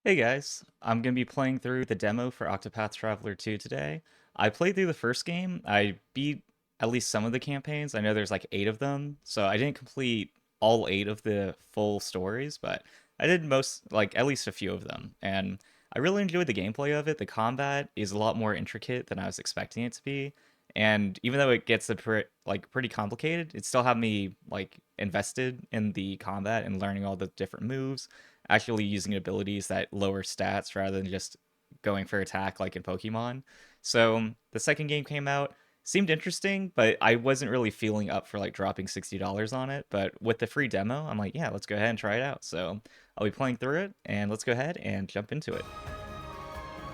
Hey guys, I'm going to be playing through the demo for Octopath Traveler 2 today. I played through the first game. I beat at least some of the campaigns. I know there's like 8 of them, so I didn't complete all 8 of the full stories, but I did most, like at least a few of them. And I really enjoyed the gameplay of it. The combat is a lot more intricate than I was expecting it to be. And even though it gets pretty complicated, it still had me like invested in the combat and learning all the different moves, actually using abilities that lower stats rather than just going for attack like in Pokemon. So the second game came out, seemed interesting, but I wasn't really feeling up for like dropping $60 on it. But with the free demo, I'm like, yeah, let's go ahead and try it out. So I'll be playing through it, and let's go ahead and jump into it.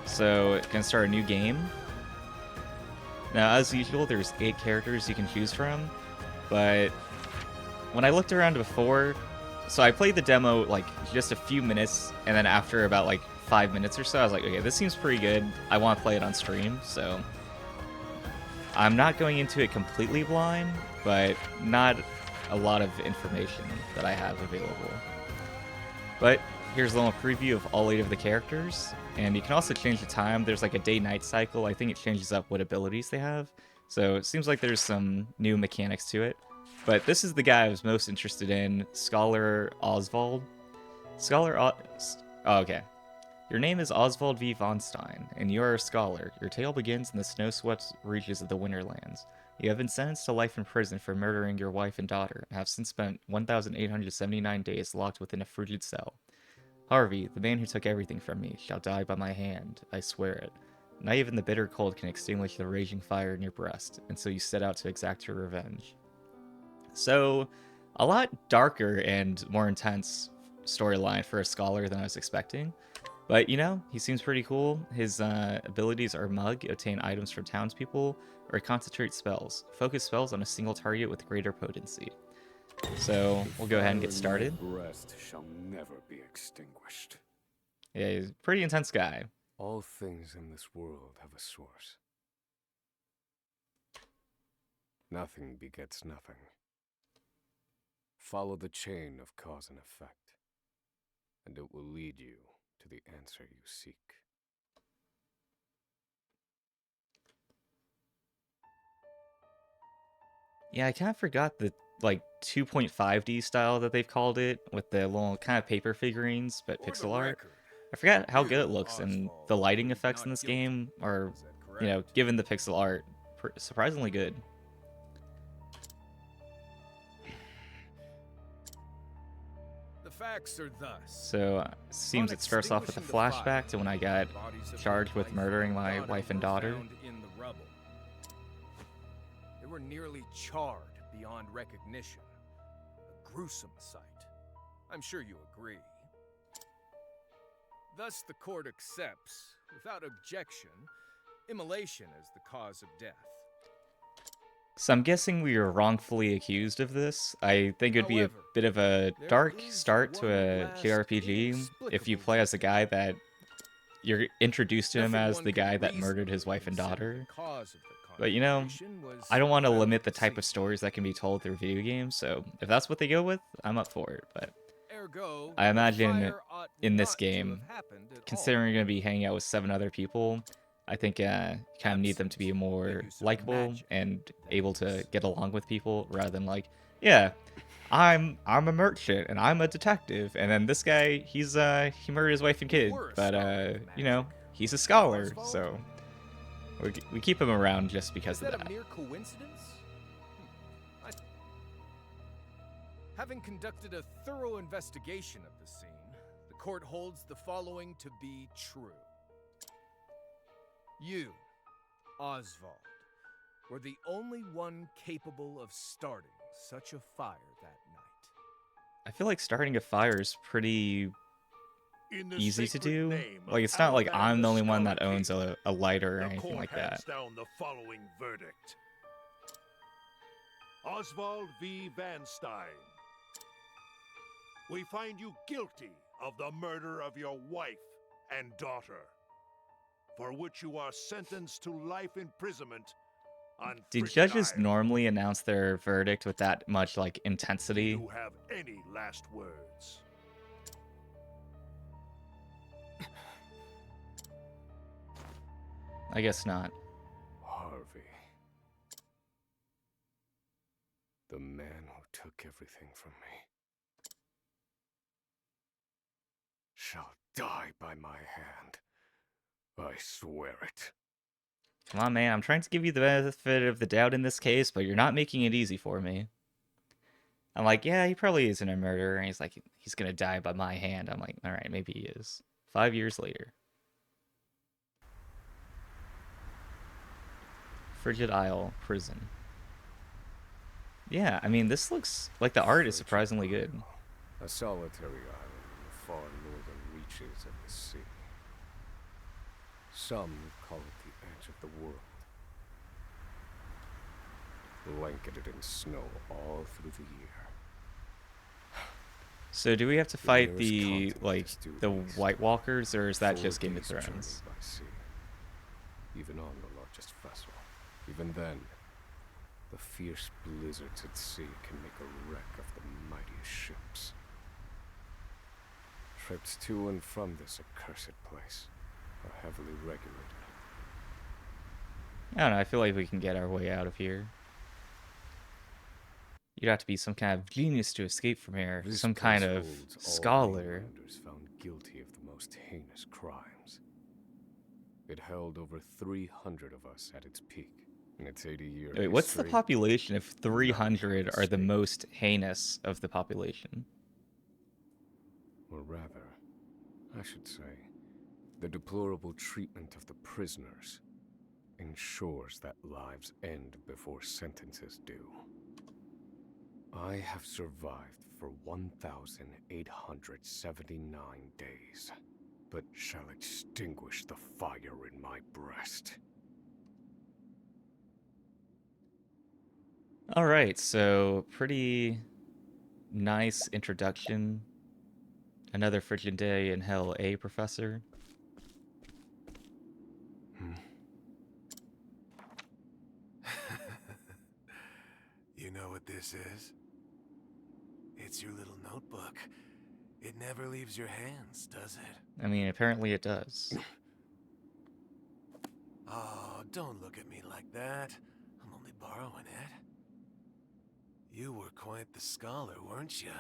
So gonna start a new game. Now, as usual, there's 8 characters you can choose from, but when I looked around before, so I played the demo like just a few minutes, and then after about like 5 minutes or so, I was like, okay, this seems pretty good. I want to play it on stream, so I'm not going into it completely blind, but not a lot of information that I have available. But here's a little preview of all 8 of the characters, and you can also change the time. There's like a day-night cycle. I think it changes up what abilities they have, so it seems like there's some new mechanics to it. But this is the guy I was most interested in, Scholar Osvald. Scholar o- oh, okay. Your name is Osvald V. von Stein, and you are a scholar. Your tale begins in the snow-swept reaches of the Winterlands. You have been sentenced to life in prison for murdering your wife and daughter, and have since spent 1,879 days locked within a frigid cell. Harvey, the man who took everything from me, shall die by my hand, I swear it. Not even the bitter cold can extinguish the raging fire in your breast, and so you set out to exact your revenge. So, a lot darker and more intense storyline for a scholar than I was expecting. But he seems pretty cool. His abilities are Mug, obtain items from townspeople, or concentrate spells. Focus spells on a single target with greater potency. So The we'll go ahead and fire get in my started. breast shall never be extinguished. Yeah, he's a pretty intense guy. All things in this world have a source. Nothing begets nothing. Follow the chain of cause and effect, and it will lead you to the answer you seek. Yeah, I kind of forgot the like 2.5D style that they've called it with the little kind of paper figurines but For the pixel art. record, I forgot how good you, it looks, and Oswald, the lighting plead effects in not this guilty. game are, Is that correct? given the pixel art, surprisingly good. The facts are thus. So seems On it starts off with a extinguishing the fire, flashback to when I got the bodies of charged your with murdering my daughter wife and were daughter. found in the rubble. They were nearly charred beyond recognition. A gruesome sight. I'm sure you agree. Thus, the court accepts, without objection, immolation as the cause of death. So I'm guessing we were wrongfully accused of this. I think it would be a However, bit of a there dark is start to one a last JRPG if you inexplicable play as a detail. guy that you're introduced to him Nothing as one the could guy that murdered reasonably his wife and consider daughter. the cause of the But conflagration was I don't want to highly limit the type of conceivable. stories that can be told through video games, so if that's what they go with, I'm up for it. But Ergo, I the imagine fire ought in this not to have game, happened at all. considering you're going to be hanging out with 7 other people, I think you kind of need them to be Absent the more use of likable magic, and that able to is. get along with people rather than like, yeah, I'm a merchant and I'm a detective, and then this guy he murdered his wife and You kid, were a but scholar of magic, he's a were you not, scholar, Oswald? so we keep him around just Is because of that a that. mere coincidence? Having conducted a thorough investigation of the scene, the court holds the following to be true. You, Oswald, were the only one capable of starting such a fire that night. I feel like starting a fire is pretty In the easy to sacred do. name of Like, it's not like Alvan I'm the the only one Scholar that owns King, a lighter or the anything court like that. hands down the following verdict. Oswald V. Van Stein, we find you guilty of the murder of your wife and daughter, for which you are sentenced to life imprisonment on Do Frigid judges Isle. normally announce their verdict with that much, like, Do intensity? you have any last words? I guess not. Harvey. The man who took everything from me shall die by my hand. I swear it. Come on, man. I'm trying to give you the benefit of the doubt in this case, but you're not making it easy for me. I'm like, yeah, he probably isn't a murderer. And he's like, he's going to die by my hand. I'm like, all right, maybe he is. 5 years later. Frigid Isle Prison. Yeah, I mean, this looks like the art is surprisingly good. A solitary island in the far northern reaches of the sea. Some call it the edge of the world. Blanketed in snow all through the year. So do we have to fight nearest the, continent like, is due the east. White Walkers, or is that 4 just Game of days' journey Thrones? by sea. Even on the largest vessel. Even then, the fierce blizzards at sea can make a wreck of the mightiest ships. Trips to and from this accursed place are heavily regulated. I don't know, I feel like we can get our way out of here. You'd have to be some kind of genius to escape from here. This Some kind place of holds all scholar. mainlanders found guilty of the most heinous crimes. It held over 300 of us at its peak in its 80-year Wait, what's the history. population if 300 are the mistake. most heinous of the population? Or rather, I should say, the deplorable treatment of the prisoners ensures that lives end before sentences do. I have survived for 1,879 days, but shall extinguish the fire in my breast. Alright, so pretty nice introduction. Another frigid day in hell, Professor? You know what this is? It's your little notebook. It never leaves your hands, does it? I mean, apparently it does. Oh, don't look at me like that. I'm only borrowing it. You were quite the scholar, weren't you?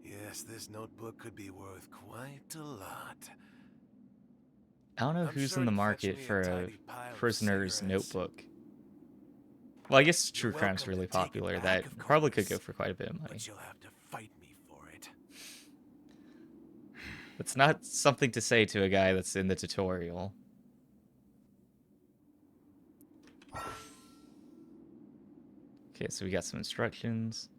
Yes, this notebook could be worth quite a lot. I don't know I'm who's sure in the to fetch market me a for a tidy pile of prisoner's cigarettes. notebook. Well, I guess true You're crime's welcome really to take it popular. back, That of probably could course, go for quite a bit of money. but you'll have to fight me for it. It's not something to say to a guy that's in the tutorial. Okay, so we got some instructions.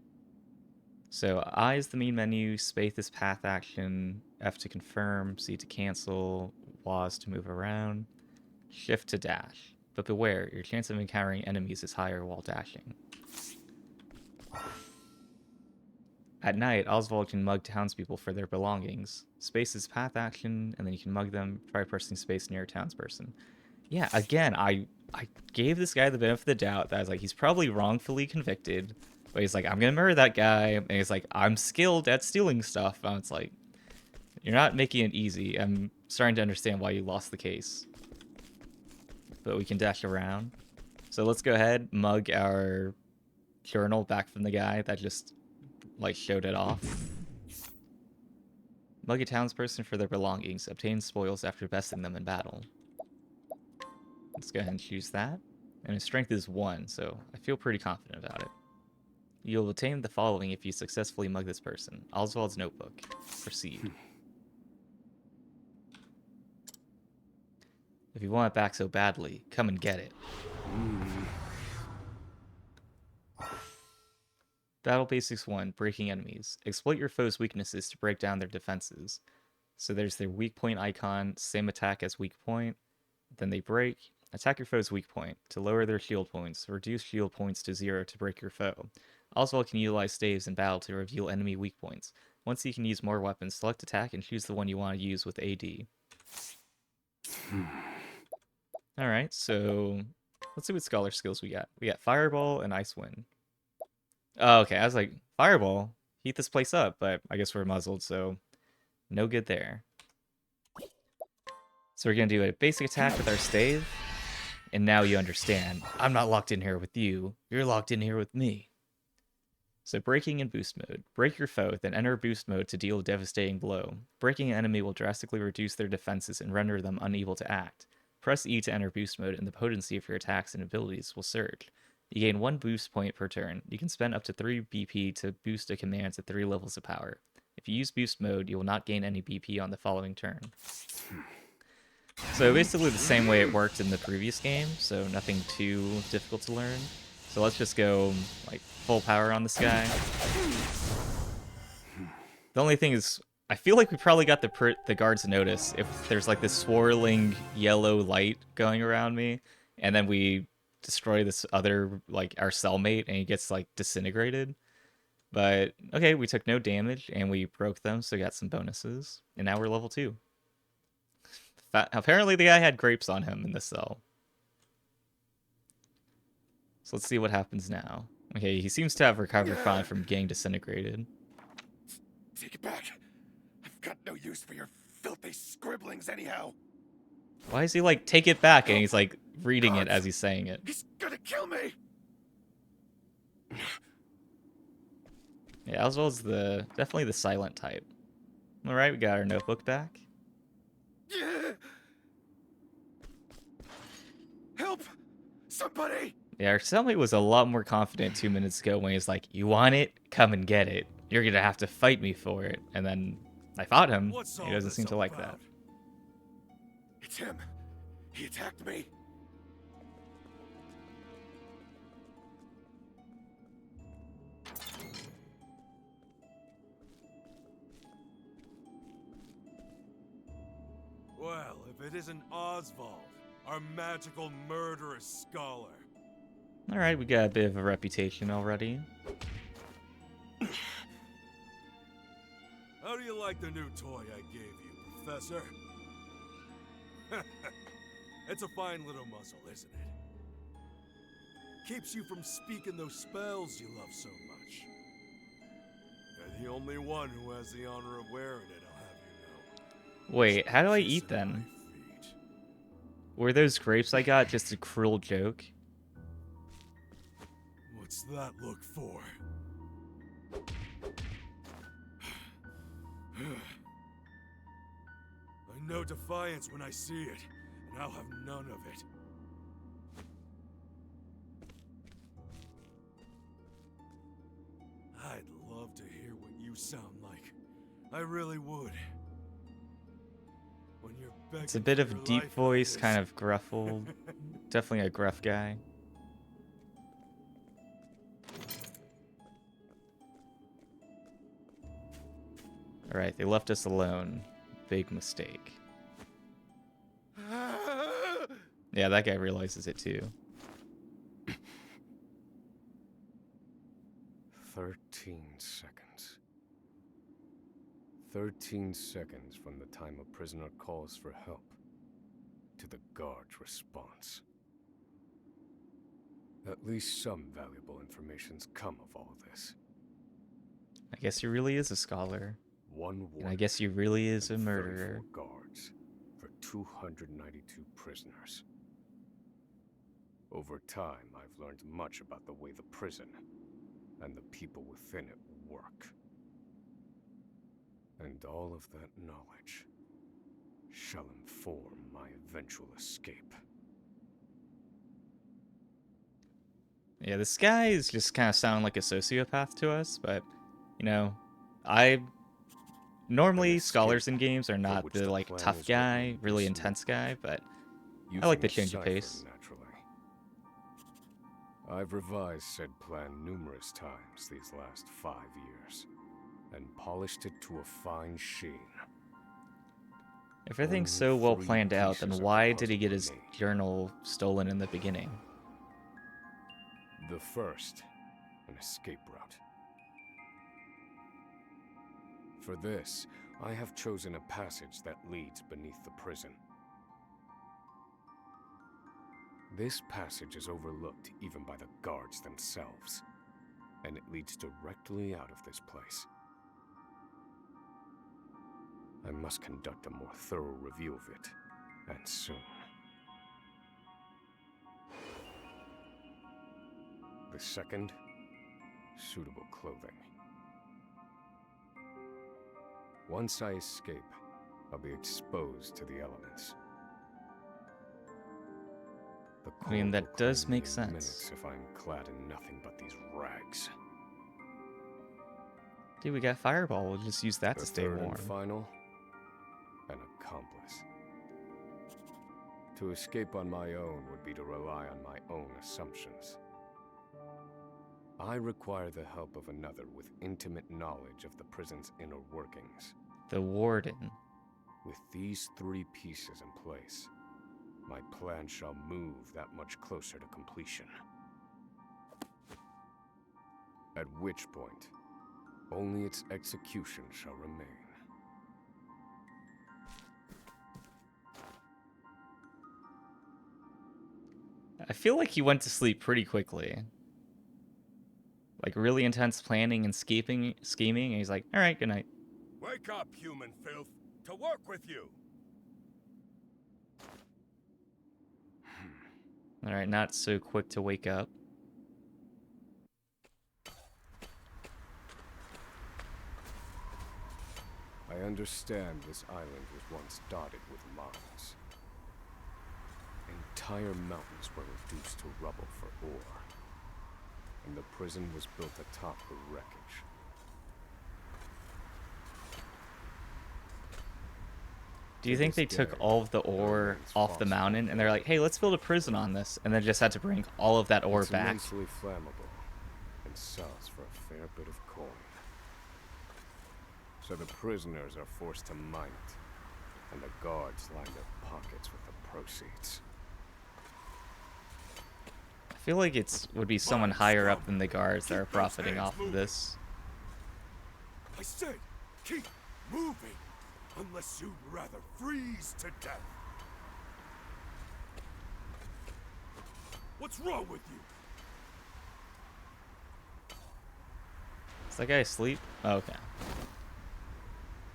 So I is the main menu, space is path action, F to confirm, C to cancel, WAS to move around, shift to dash. But beware, your chance of encountering enemies is higher while dashing. At night, Osvald can mug townspeople for their belongings. Space is path action, and then you can mug them by pressing space near a townsperson. Yeah, again, I gave this guy the benefit of the doubt that I was like, he's probably wrongfully convicted, but he's like, I'm gonna murder that guy, and he's like, I'm skilled at stealing stuff. And it's like, you're not making it easy. I'm starting to understand why you lost the case. But we can dash around. So let's go ahead, mug our journal back from the guy that just, like, showed it off. Mug a townsperson for their belongings. Obtain spoils after besting them in battle. Let's go ahead and choose that. And his strength is 1, so I feel pretty confident about it. You'll obtain the following if you successfully mug this person. Oswald's notebook. Proceed. If you want it back so badly, come and get it. Battle Basics 1, Breaking Enemies. Exploit your foe's weaknesses to break down their defenses. So there's their weak point icon, same attack as weak point. Then they break. Attack your foe's weak point to lower their shield points. Reduce shield points to 0 to break your foe. Oswald can utilize staves in battle to reveal enemy weak points. Once he can use more weapons, select attack and choose the one you want to use with AD. Alright, so let's see what scholar skills we got. We got Fireball and Ice Wind. Oh, okay, I was like, Fireball? Heat this place up, but I guess we're muzzled, so no good there. So we're going to do a basic attack with our stave. And now you understand. I'm not locked in here with you. You're locked in here with me. So breaking in boost mode. Break your foe, then enter boost mode to deal a devastating blow. Breaking an enemy will drastically reduce their defenses and render them unable to act. Press E to enter boost mode and the potency of your attacks and abilities will surge. You gain 1 boost point per turn. You can spend up to 3 BP to boost a command to 3 levels of power. If you use boost mode, you will not gain any BP on the following turn. So basically the same way it worked in the previous game, so nothing too difficult to learn. So let's just go like full power on this guy. The only thing is, I feel like we probably got the guards notice if there's like this swirling yellow light going around me, and then we destroy this other, like our cellmate, and he gets like disintegrated. But okay, we took no damage and we broke them, so we got some bonuses, and now we're level 2. Apparently the guy had grapes on him in the cell. So let's see what happens now. Okay, he seems to have recovered fine from getting disintegrated. Take it back. I've got no use for your filthy scribblings anyhow. Why is he like, take it back, and he's like reading it as he's saying it? He's gonna kill me. Yeah, Osvald's definitely the silent type. Alright, we got our notebook back. Help! Somebody! Yeah, our cellmate was a lot more confident 2 minutes ago when he's like, you want it? Come and get it. You're gonna have to fight me for it. And then I fought him. What's He all doesn't this seem to all like about? that. It's him. He attacked me. Well, if it isn't Osvald, our magical murderous scholar. Alright, we got a bit of a reputation already. How do you like the new toy I gave you, Professor? It's a fine little muzzle, isn't it? Keeps you from speaking those spells you love so much. You're the only one who has the honor of wearing it, I'll have you know. Wait, how do I Kiss eat at then? my feet. Were those grapes I got just a cruel joke? What's that look for? I know defiance when I see it, and I'll have none of it. I'd love to hear what you sound like. I really would. When you're begging It's a bit for of your deep life voice, like kind this. of gruffled. Definitely a gruff guy. Alright, they left us alone. Big mistake. Yeah, that guy realizes it too. 13 seconds. 13 seconds from the time a prisoner calls for help to the guard's response. At least some valuable information's come of all this. I guess he really is a scholar. One And I warden guess he really is a and murderer. 34 guards for 292 prisoners. Over time, I've learned much about the way the prison and the people within it work. And all of that knowledge shall inform my eventual escape. Yeah, this guy is just kind of sounding like a sociopath to us, but, you know, I... Normally, escape scholars in games are for not which the, the like, plan tough is written guy, in really this intense guy, but I Using like the a change of cipher, pace. naturally. I've revised said plan numerous times these last 5 years, and polished it to a fine sheen. If everything's Only so well 3 planned out, then pieces of the why did he puzzle get his remain. journal stolen in the beginning? The first, an escape route. For this, I have chosen a passage that leads beneath the prison. This passage is overlooked even by the guards themselves, and it leads directly out of this place. I must conduct a more thorough review of it, and soon. The second, suitable clothing. Once I escape, I'll be exposed to the elements. The I mean, cold that will does claim me make in sense. minutes if I'm clad in nothing but these rags. Dude, we got Fireball. We'll just use that The to stay third warm. and final, an accomplice. To escape on my own would be to rely on my own assumptions. I require the help of another with intimate knowledge of the prison's inner workings. The Warden. With these three pieces in place, my plan shall move that much closer to completion. At which point, only its execution shall remain. I feel like he went to sleep pretty quickly. Like, really intense planning and scheming, and he's like, alright, good night. Wake up, human filth, to work with you. Alright, not so quick to wake up. I understand this island was once dotted with mines. Entire mountains were reduced to rubble for ore, and the prison was built atop the wreckage. Do you think they took all of the ore off the mountain and they're like, hey, let's build a prison on this, and then just had to bring all of that ore It's back? immensely flammable and sells for a fair bit of coin. So the prisoners are forced to mine it, and the guards line their pockets with the proceeds. I feel like it would be someone higher up than the guards that are profiting off of this. I said, keep moving, unless you'd rather freeze to death. What's wrong with you? Is that guy asleep? Oh, okay.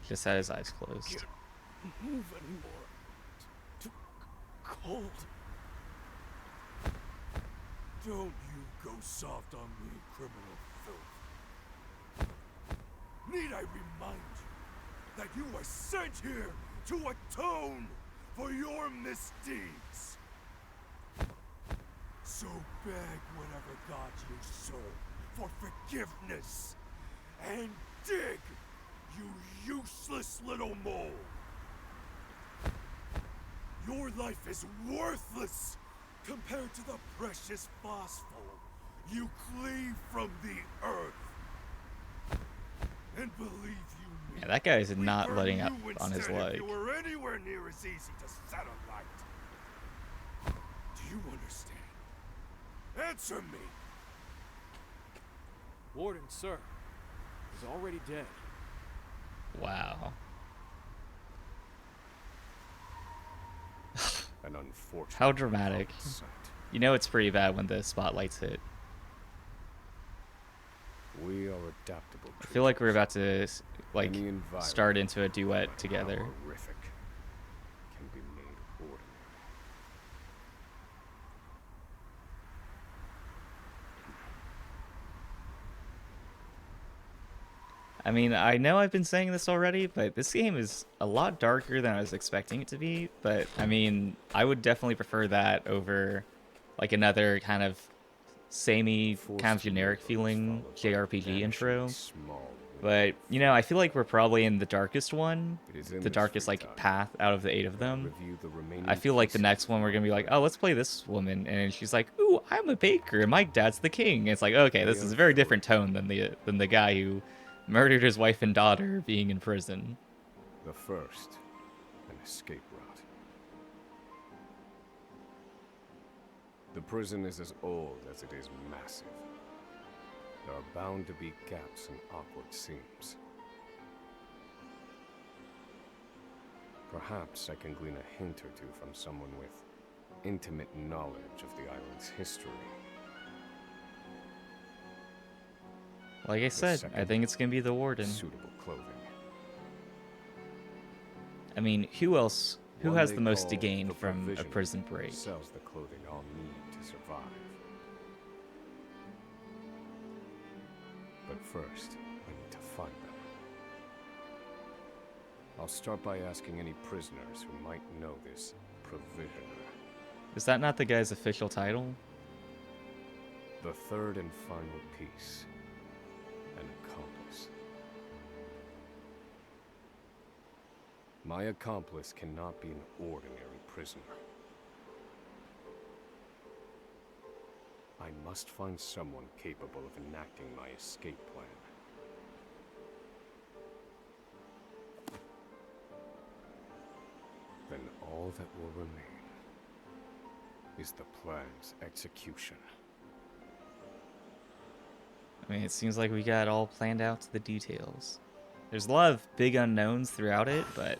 Just had his eyes closed. Can't move anymore. Too cold. Don't you go soft on me, criminal filth. Need I remind you that you were sent here to atone for your misdeeds? So beg whatever god you serve for forgiveness, and dig, you useless little mole. Your life is worthless compared to the precious phosphor you cleave from the earth. And believe you me, Yeah, that guy is we'd not burn letting up you on his instead leg. If you were anywhere near as easy to set alight. Do you understand? Answer me. Warden, sir, is already dead. Wow. An unfortunate. How dramatic. sight. You know it's pretty bad when the spotlights hit. We are adaptable. I feel like we're about to, like, Any environment, start into a no duet matter together. how horrific, can be made ordinary. I mean, I know I've been saying this already, but this game is a lot darker than I was expecting it to be. But, I mean, I would definitely prefer that over, like, another kind of samey, kind of generic feeling JRPG intro. But, you know, I feel like we're probably in the darkest one, the darkest, like, path out of the 8 of them. I feel like the next one we're gonna be like, oh, let's play this woman, and she's like, ooh, I'm a baker, and my dad's the king. And it's like, okay, this is a very different tone than the guy who murdered his wife and daughter being in prison. The first, an escape route. The prison is as old as it is massive. There are bound to be gaps and awkward seams. Perhaps I can glean a hint or two from someone with intimate knowledge of the island's history. Like I said, I think it's gonna be the warden. Suitable clothing. I mean, who else? Who One has they the most to call gain the from a provision prison break? sells the clothing I'll need to survive. first, I need to find them. I'll start by asking any prisoners who might know this provisioner. Is that not the guy's official title? The third and final piece. An accomplice. My accomplice cannot be an ordinary prisoner. I must find someone capable of enacting my escape plan. Then all that will remain is the plan's execution. I mean, it seems like we got it all planned out to the details. There's a lot of big unknowns throughout it, but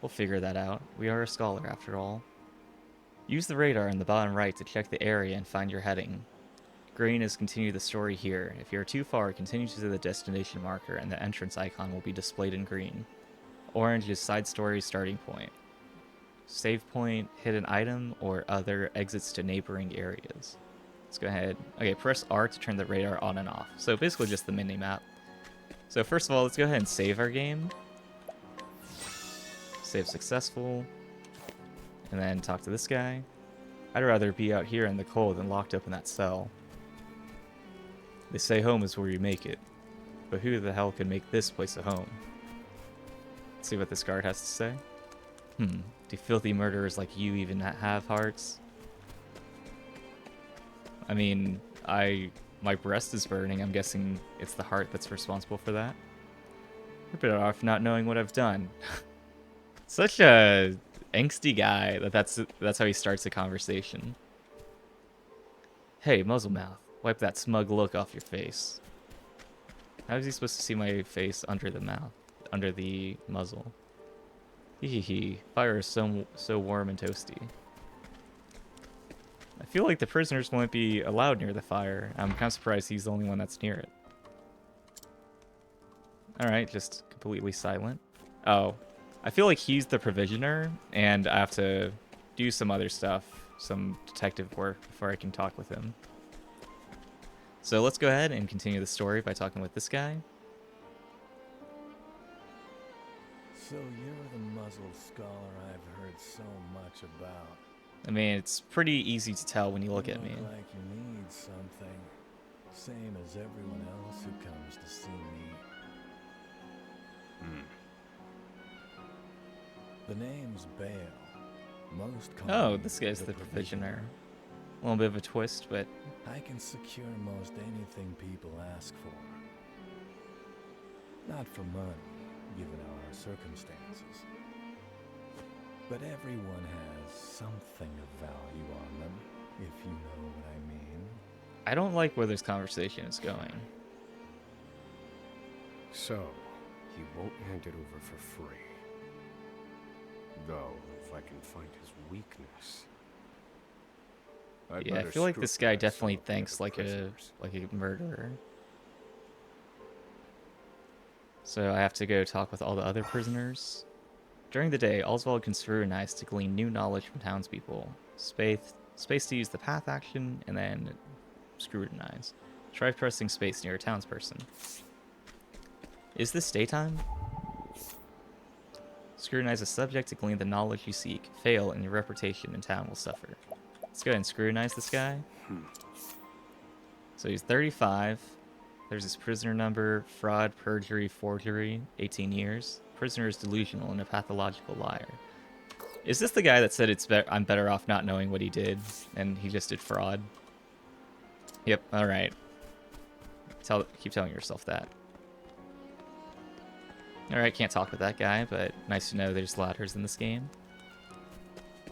we'll figure that out. We are a scholar after all. Use the radar in the bottom right to check the area and find your heading. Green is continue the story here. If you're too far, continue to the destination marker and the entrance icon will be displayed in green. Orange is side story starting point. Save point, hidden item, or other exits to neighboring areas. Let's go ahead. Okay, press R to turn the radar on and off. So basically just the mini-map. So first of all, let's go ahead and save our game. Save successful. And then talk to this guy. I'd rather be out here in the cold than locked up in that cell. They say home is where you make it. But who the hell can make this place a home? Let's see what this guard has to say. Do filthy murderers like you even have hearts? I mean, my breast is burning. I'm guessing it's the heart that's responsible for that. You're better off not knowing what I've done. Such a angsty guy that's how he starts a conversation. Hey, muzzlemouth, wipe that smug look off your face. How is he supposed to see my face under the mouth, under the muzzle? Hee. Fire is so warm and toasty. I feel like the prisoners won't be allowed near the fire. I'm kind of surprised he's the only one that's near it. Alright, just completely silent. Oh, I feel like he's the provisioner, and I have to do some other stuff, some detective work, before I can talk with him. So let's go ahead and continue the story by talking with this guy. So you're the muzzled scholar I've heard so much about. I mean, it's pretty easy to tell when you look You at me. look like you need something. Same as everyone else who comes to see me. The name's Bale. Most call Oh, me this guy's the provisioner. A little bit of a twist, but I can secure most anything people ask for. Not for money, given our circumstances. But everyone has something of value on them, if you know what I mean. I don't like where this conversation is going. So, he won't hand it over for free. Though, if I can find his weakness... I'd Yeah, I better feel like this guy scrutinize some definitely of the thinks other like prisoners. a murderer. So I have to go talk with all the other prisoners. During the day, Osvald can scrutinize to glean new knowledge from townspeople. Space to use the path action, and then scrutinize. Try pressing space near a townsperson. Is this daytime? Scrutinize a subject to glean the knowledge you seek. Fail, and your reputation in town will suffer. Let's go ahead and scrutinize this guy. So he's 35. There's his prisoner number: fraud, perjury, forgery, 18 years. Prisoner is delusional and a pathological liar. Is this the guy that said I'm better off not knowing what he did, and he just did fraud? Yep, alright. Keep telling yourself that. Alright, can't talk with that guy, but nice to know there's ladders in this game.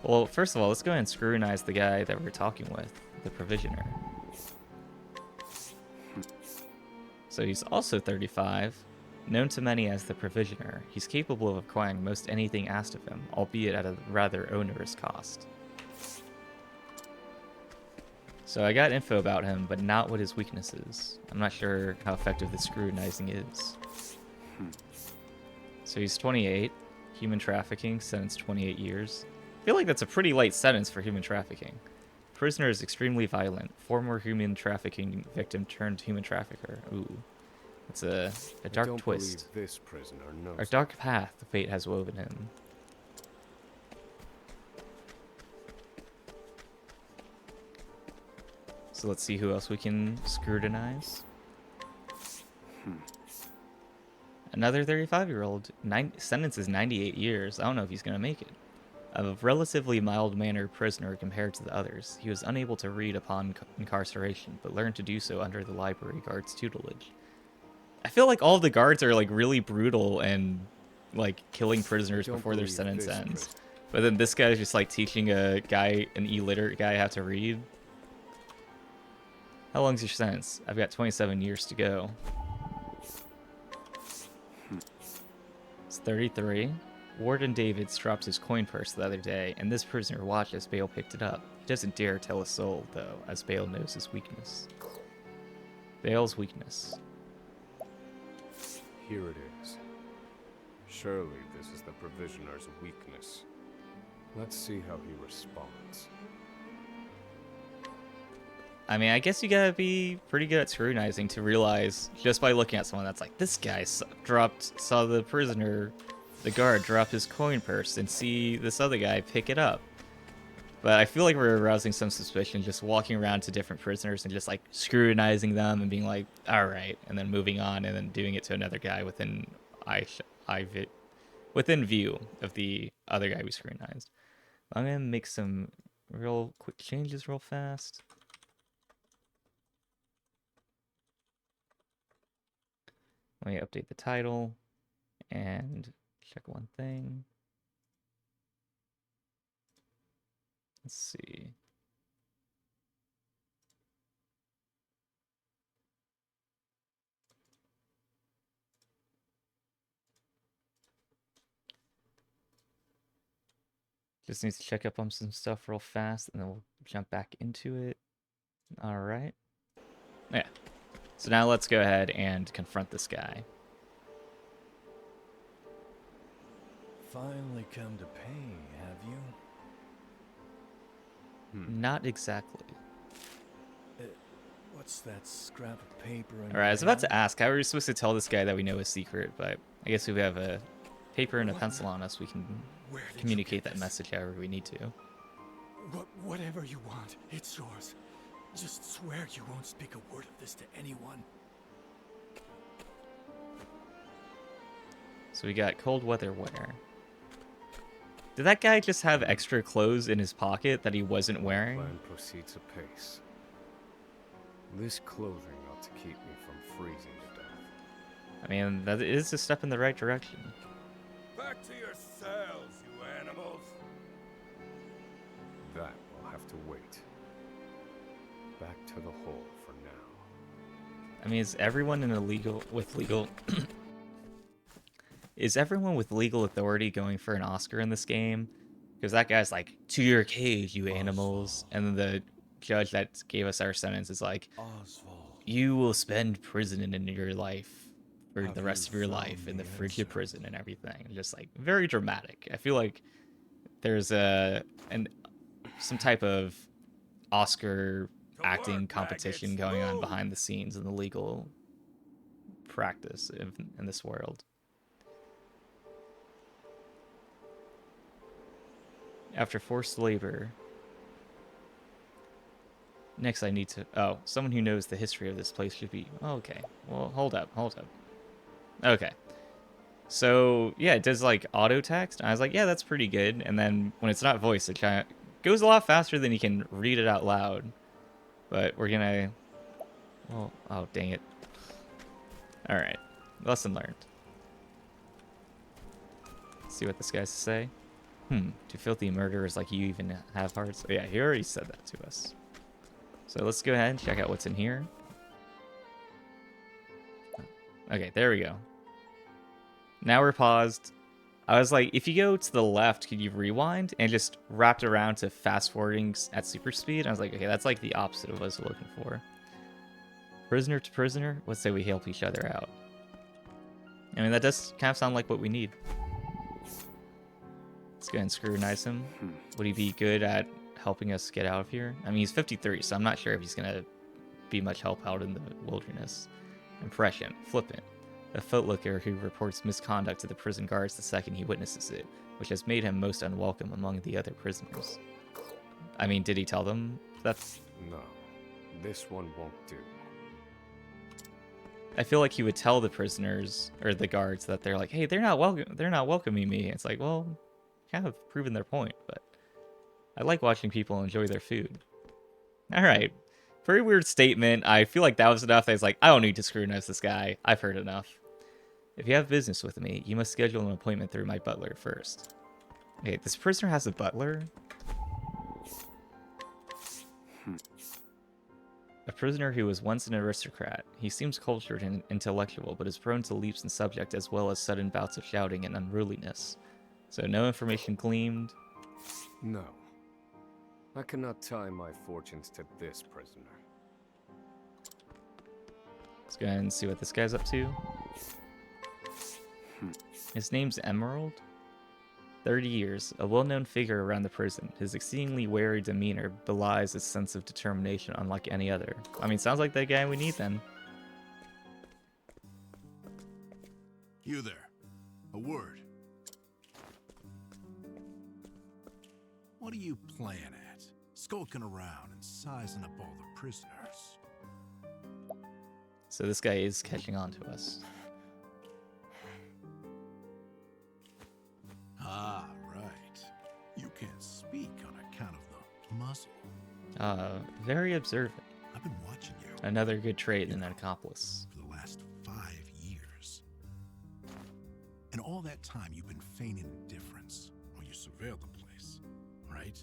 Well, first of all, let's go ahead and scrutinize the guy that we're talking with, the provisioner. So he's also 35, known to many as the provisioner. He's capable of acquiring most anything asked of him, albeit at a rather onerous cost. So I got info about him, but not what his weakness is. I'm not sure how effective this scrutinizing is. So he's 28, human trafficking, sentenced 28 years. I feel like that's a pretty light sentence for human trafficking. Prisoner is extremely violent. Former human trafficking victim turned human trafficker. Ooh. It's a I dark don't twist. believe this prisoner knows. A dark path the fate has woven him. So let's see who else we can scrutinize. Another 35-year-old. Sentence is 98 years. I don't know if he's going to make it. A relatively mild-mannered prisoner compared to the others. He was unable to read upon incarceration, but learned to do so under the library guard's tutelage. I feel like all the guards are like really brutal and like killing prisoners Don't before their believe sentence this ends. prisoner. But then this guy's just like teaching a guy, an illiterate guy, how to read. How long's your sentence? I've got 27 years to go. It's 33. Warden Davids dropped his coin purse the other day, and this prisoner watched as Bale picked it up. He doesn't dare tell a soul, though, as Bale knows his weakness. Bale's weakness. Here it is. Surely this is the provisioner's weakness. Let's see how he responds. I mean, I guess you gotta be pretty good at scrutinizing to realize, just by looking at someone that's like, this guy saw the prisoner, the guard, drop his coin purse, and see this other guy pick it up. But I feel like we're arousing some suspicion just walking around to different prisoners and just like scrutinizing them and being like, all right, and then moving on and then doing it to another guy within within view of the other guy we scrutinized. I'm gonna make some real quick changes real fast. Let me update the title and check one thing. Let's see. Just needs to check up on some stuff real fast and then we'll jump back into it. All right. Yeah. So now let's go ahead and confront this guy. Finally come to pay, have you? Not exactly. What's that scrap of paper in All right, I was about to ask, how are we supposed to tell this guy that we know his secret? But I guess if we have a paper and a pencil on us, we can communicate that message however we need to. Whatever you want, it's yours. Just swear you won't speak a word of this to anyone. So we got cold weather wear. Did that guy just have extra clothes in his pocket that he wasn't wearing? Plan proceeds apace. This clothing ought to keep me from freezing to death. I mean, that is a step in the right direction. Back to your cells, you animals. That will have to wait. Back to the hole for now. I mean, is everyone with legal authority going for an Oscar in this game? Because that guy's like, to your cage, you animals. And then the judge that gave us our sentence is like, Osvald, you will spend prison in your life for Have the rest you of your found life in the the frigid answer? prison and everything. Just like very dramatic. I feel like there's some type of Oscar acting competition going on behind the scenes in the legal practice in this world. After forced labor. Next I need to... Oh, someone who knows the history of this place should be... Oh, okay. Well, hold up. Okay. So, yeah, it does, like, auto text. And I was like, yeah, that's pretty good. And then when it's not voice, it kind of goes a lot faster than you can read it out loud. But we're gonna... Well, oh, dang it. Alright. Lesson learned. Let's see what this guy's to say. Do filthy murderers like you even have hearts? Oh, yeah, he already said that to us. So let's go ahead and check out what's in here. Okay, there we go. Now we're paused. I was like, if you go to the left, could you rewind? And just wrapped around to fast forwarding at super speed. I was like, okay, that's like the opposite of what I was looking for. Prisoner to prisoner, let's say we help each other out. I mean, that does kind of sound like what we need. Let's go ahead and scrutinize him. Would he be good at helping us get out of here? I mean, he's 53, so I'm not sure if he's going to be much help out in the wilderness. Impression, flippant. A footlooker who reports misconduct to the prison guards the second he witnesses it, which has made him most unwelcome among the other prisoners. I mean, did he tell them that's... No, this one won't do. I feel like he would tell the prisoners, or the guards, that they're like, hey, they're not welcoming me. It's like, well, kind of proven their point, but I like watching people enjoy their food. Alright. Very weird statement. I feel like that was enough. I was like, I don't need to scrutinize this guy. I've heard enough. If you have business with me, you must schedule an appointment through my butler first. Okay, this prisoner has a butler? A prisoner who was once an aristocrat. He seems cultured and intellectual, but is prone to leaps in subject as well as sudden bouts of shouting and unruliness. So no information gleamed. No. I cannot tie my fortunes to this prisoner. Let's go ahead and see what this guy's up to. His name's Emerald. 30 years, a well-known figure around the prison. His exceedingly wary demeanor belies his sense of determination unlike any other. I mean, sounds like the guy we need then. You there. A word. What are you playing at? Skulking around and sizing up all the prisoners. So this guy is catching on to us. Ah, right. You can't speak on account of the muzzle. Very observant. I've been watching you Another good trait in an accomplice. for the last 5 years. And all that time you've been feigning indifference while you surveilled the place, right?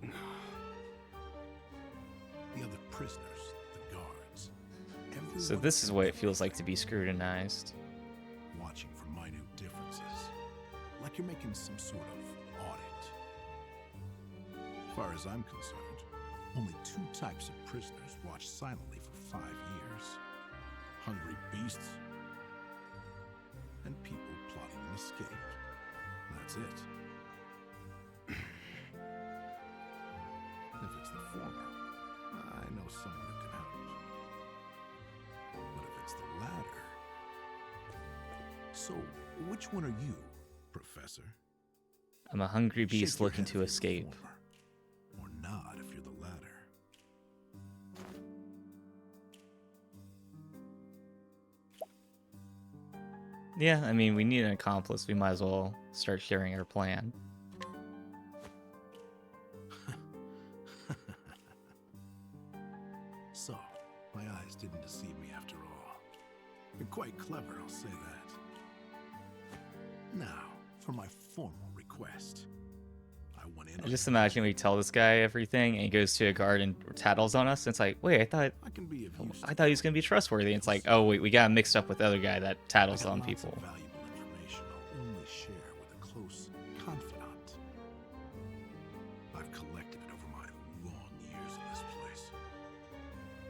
The other prisoners, the guards. So this is what it feels like to be scrutinized. Watching for minute differences. Like you're making some sort of audit. As far as I'm concerned, only 2 types of prisoners watch silently for 5 years. Hungry beasts and people plotting an escape. That's it. If it's the former, I know someone who can help. But if it's the latter... So, which one are you, Professor? I'm a hungry Shake beast your looking head to if you're the escape. former, or nod if you're the latter. Yeah, I mean, we need an accomplice. We might as well start sharing our plan. So, my eyes didn't deceive me after all. You're quite clever, I'll say that. Now, for my formal request. I went in. I just imagine we tell this guy everything, and he goes to a guard and tattles on us. And it's like, wait, I can be of use. I thought he was gonna be trustworthy. It's like, oh wait, we got mixed up with the other guy that tattles on Lots people. of valuable information I'll only share with a close confidant. I've collected it over my long years in this place.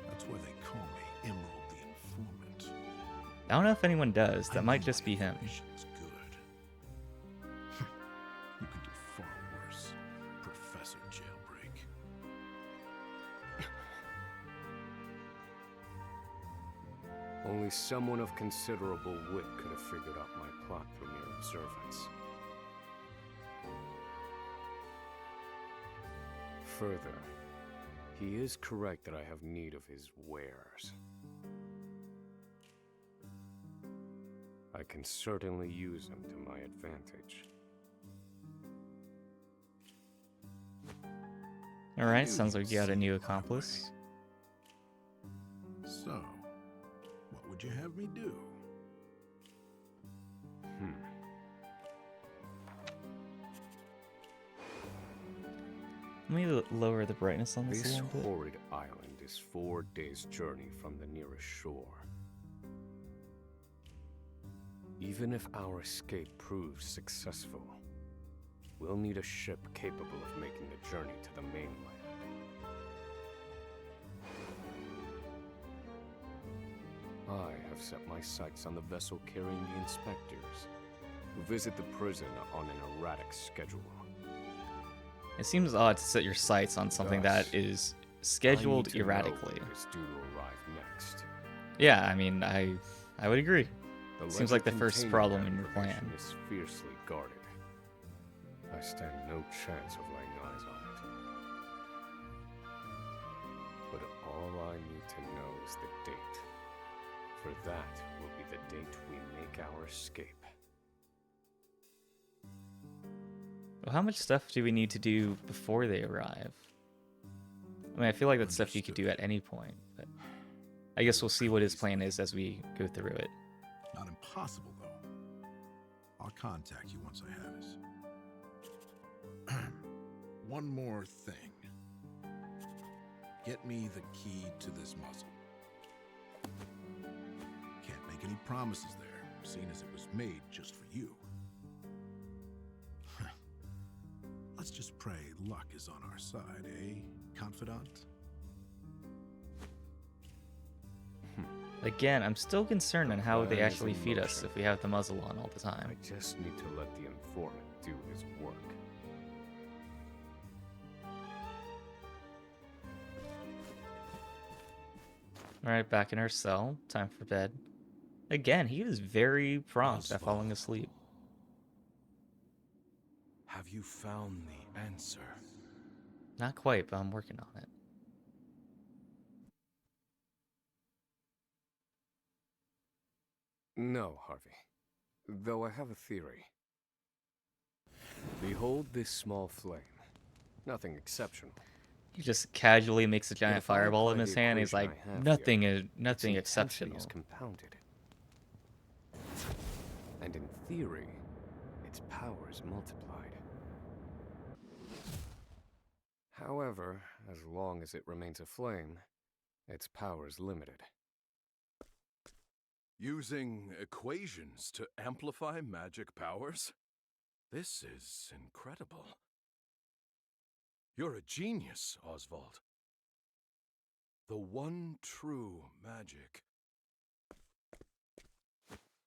That's why they call me Emerald the Informant. I don't know if anyone does. I That know might just my be him. information's good. You could do far worse, Professor Jailbreak. Only someone of considerable wit could have figured out my plot through mere observance. Further, he is correct that I have need of his wares. I can certainly use them to my advantage. Alright, sounds like you got a new accomplice. So, what would you have me do? Let me lower the brightness on this a This little bit. horrid island is 4 days' journey from the nearest shore. Even if our escape proves successful, we'll need a ship capable of making the journey to the mainland. I have set my sights on the vessel carrying the inspectors, who visit the prison on an erratic schedule. It seems odd to set your sights on something that Thus, is I need scheduled to know erratically. when it is due to arrive next. Yeah, I mean, I would agree. The Seems like the ledger first containing problem that in your plan. information is fiercely guarded. I stand no chance of laying eyes on it. But all I need to know is the date. For that will be the date we make our escape. Well, how much stuff do we need to do before they arrive? I mean, I feel like that's stuff you could do at any point, but I guess we'll see what his plan is as we go through it. Not impossible, though. I'll contact you once I have it. One more thing. Get me the key to this muzzle. Can't make any promises there, seeing as it was made just for you. Let's just pray luck is on our side, eh, confidant? Again, I'm still concerned on how they Plan is actually in feed us motion. if we have the muzzle on all the I time. just need to let the informant do his work. Alright, back in our cell. Time for bed. Again, he was very prompt at falling asleep. Have you found the answer? Not quite, but I'm working on it. No, Harvey. Though I have a theory. Behold this small flame. Nothing exceptional. He just casually makes a But giant if I fireball apply in his the hand. He's equation like, I have nothing here, is nothing its intensity exceptional. is compounded. And in theory, its power is multiplied. However, as long as it remains a flame, its power is limited. Using equations to amplify magic powers? This is incredible. You're a genius, Osvald. The one true magic.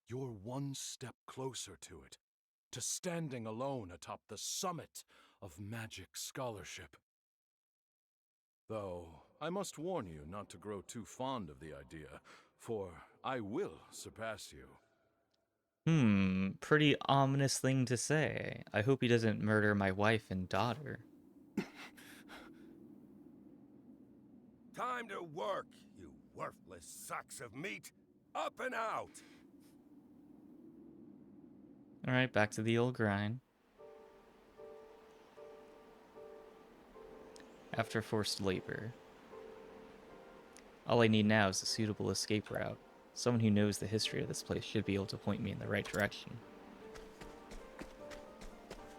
You're one step closer to it, to standing alone atop the summit of magic scholarship. Though, I must warn you not to grow too fond of the idea, for I will surpass you. Pretty ominous thing to say. I hope he doesn't murder my wife and daughter. Time to work, you worthless sacks of meat. Up and out! Alright, back to the old grind. After forced labor. All I need now is a suitable escape route. Someone who knows the history of this place should be able to point me in the right direction.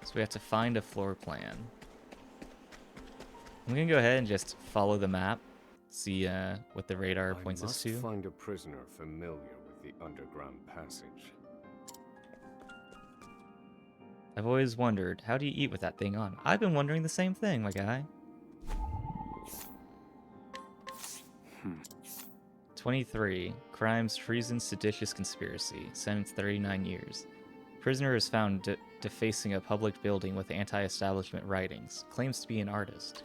So we have to find a floor plan. I'm gonna go ahead and just follow the map, see what the radar points I us must to. find a prisoner familiar with the underground passage. I've always wondered, how do you eat with that thing on? I've been wondering the same thing, my guy. 23. Crimes, treason, seditious conspiracy. Sentence 39 years. Prisoner is found defacing a public building with anti-establishment writings. Claims to be an artist.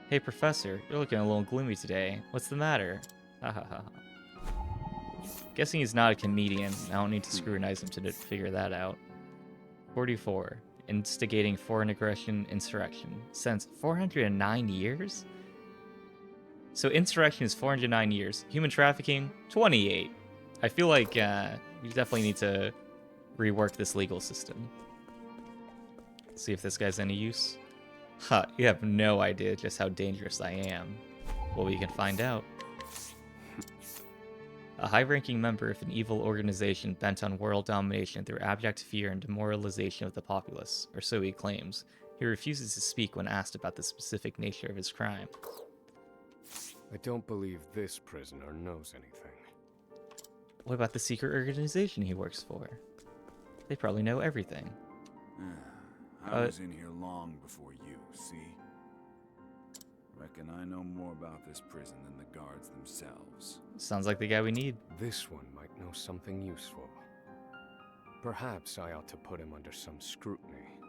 Hey, Professor, you're looking a little gloomy today. What's the matter? Ha ha ha. Guessing he's not a comedian. I don't need to scrutinize him to figure that out. 44. Instigating foreign aggression, insurrection. Since 409 years? So insurrection is 409 years. Human trafficking, 28. I feel like you definitely need to rework this legal system. See if this guy's any use. Huh, you have no idea just how dangerous I am. Well, we can find out. A high-ranking member of an evil organization bent on world domination through abject fear and demoralization of the populace, or so he claims. He refuses to speak when asked about the specific nature of his crime. I don't believe this prisoner knows anything. What about the secret organization he works for? They probably know everything. I was in here long before you, see? Reckon I know more about this prison than the guards themselves. Sounds like the guy we need. This one might know something useful. Perhaps I ought to put him under some scrutiny.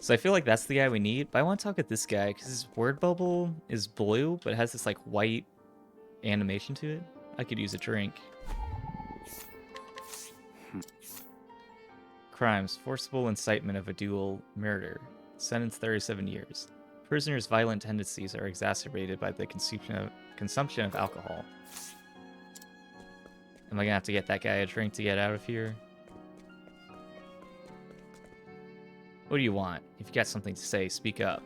So I feel like that's the guy we need, but I want to talk with this guy because his word bubble is blue, but it has this like white animation to it. I could use a drink. Crimes: forcible incitement of a duel, murder. Sentence 37 years. Prisoner's violent tendencies are exacerbated by the consumption of alcohol. Am I gonna have to get that guy a drink to get out of here? What do you want? If you got something to say, speak up.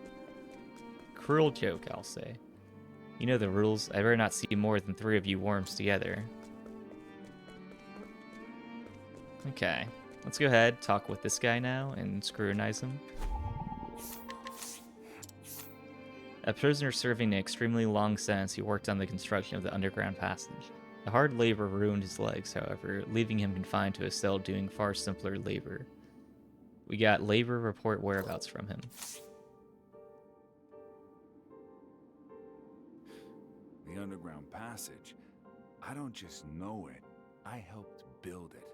Cruel joke, I'll say. You know the rules. I better not see more than 3 of you worms together. Okay. Let's go ahead, talk with this guy now, and scrutinize him. A prisoner serving an extremely long sentence, he worked on the construction of the underground passage. The hard labor ruined his legs, however, leaving him confined to a cell doing far simpler labor. We got labor report whereabouts from him. The underground passage. I don't just know it. I helped build it.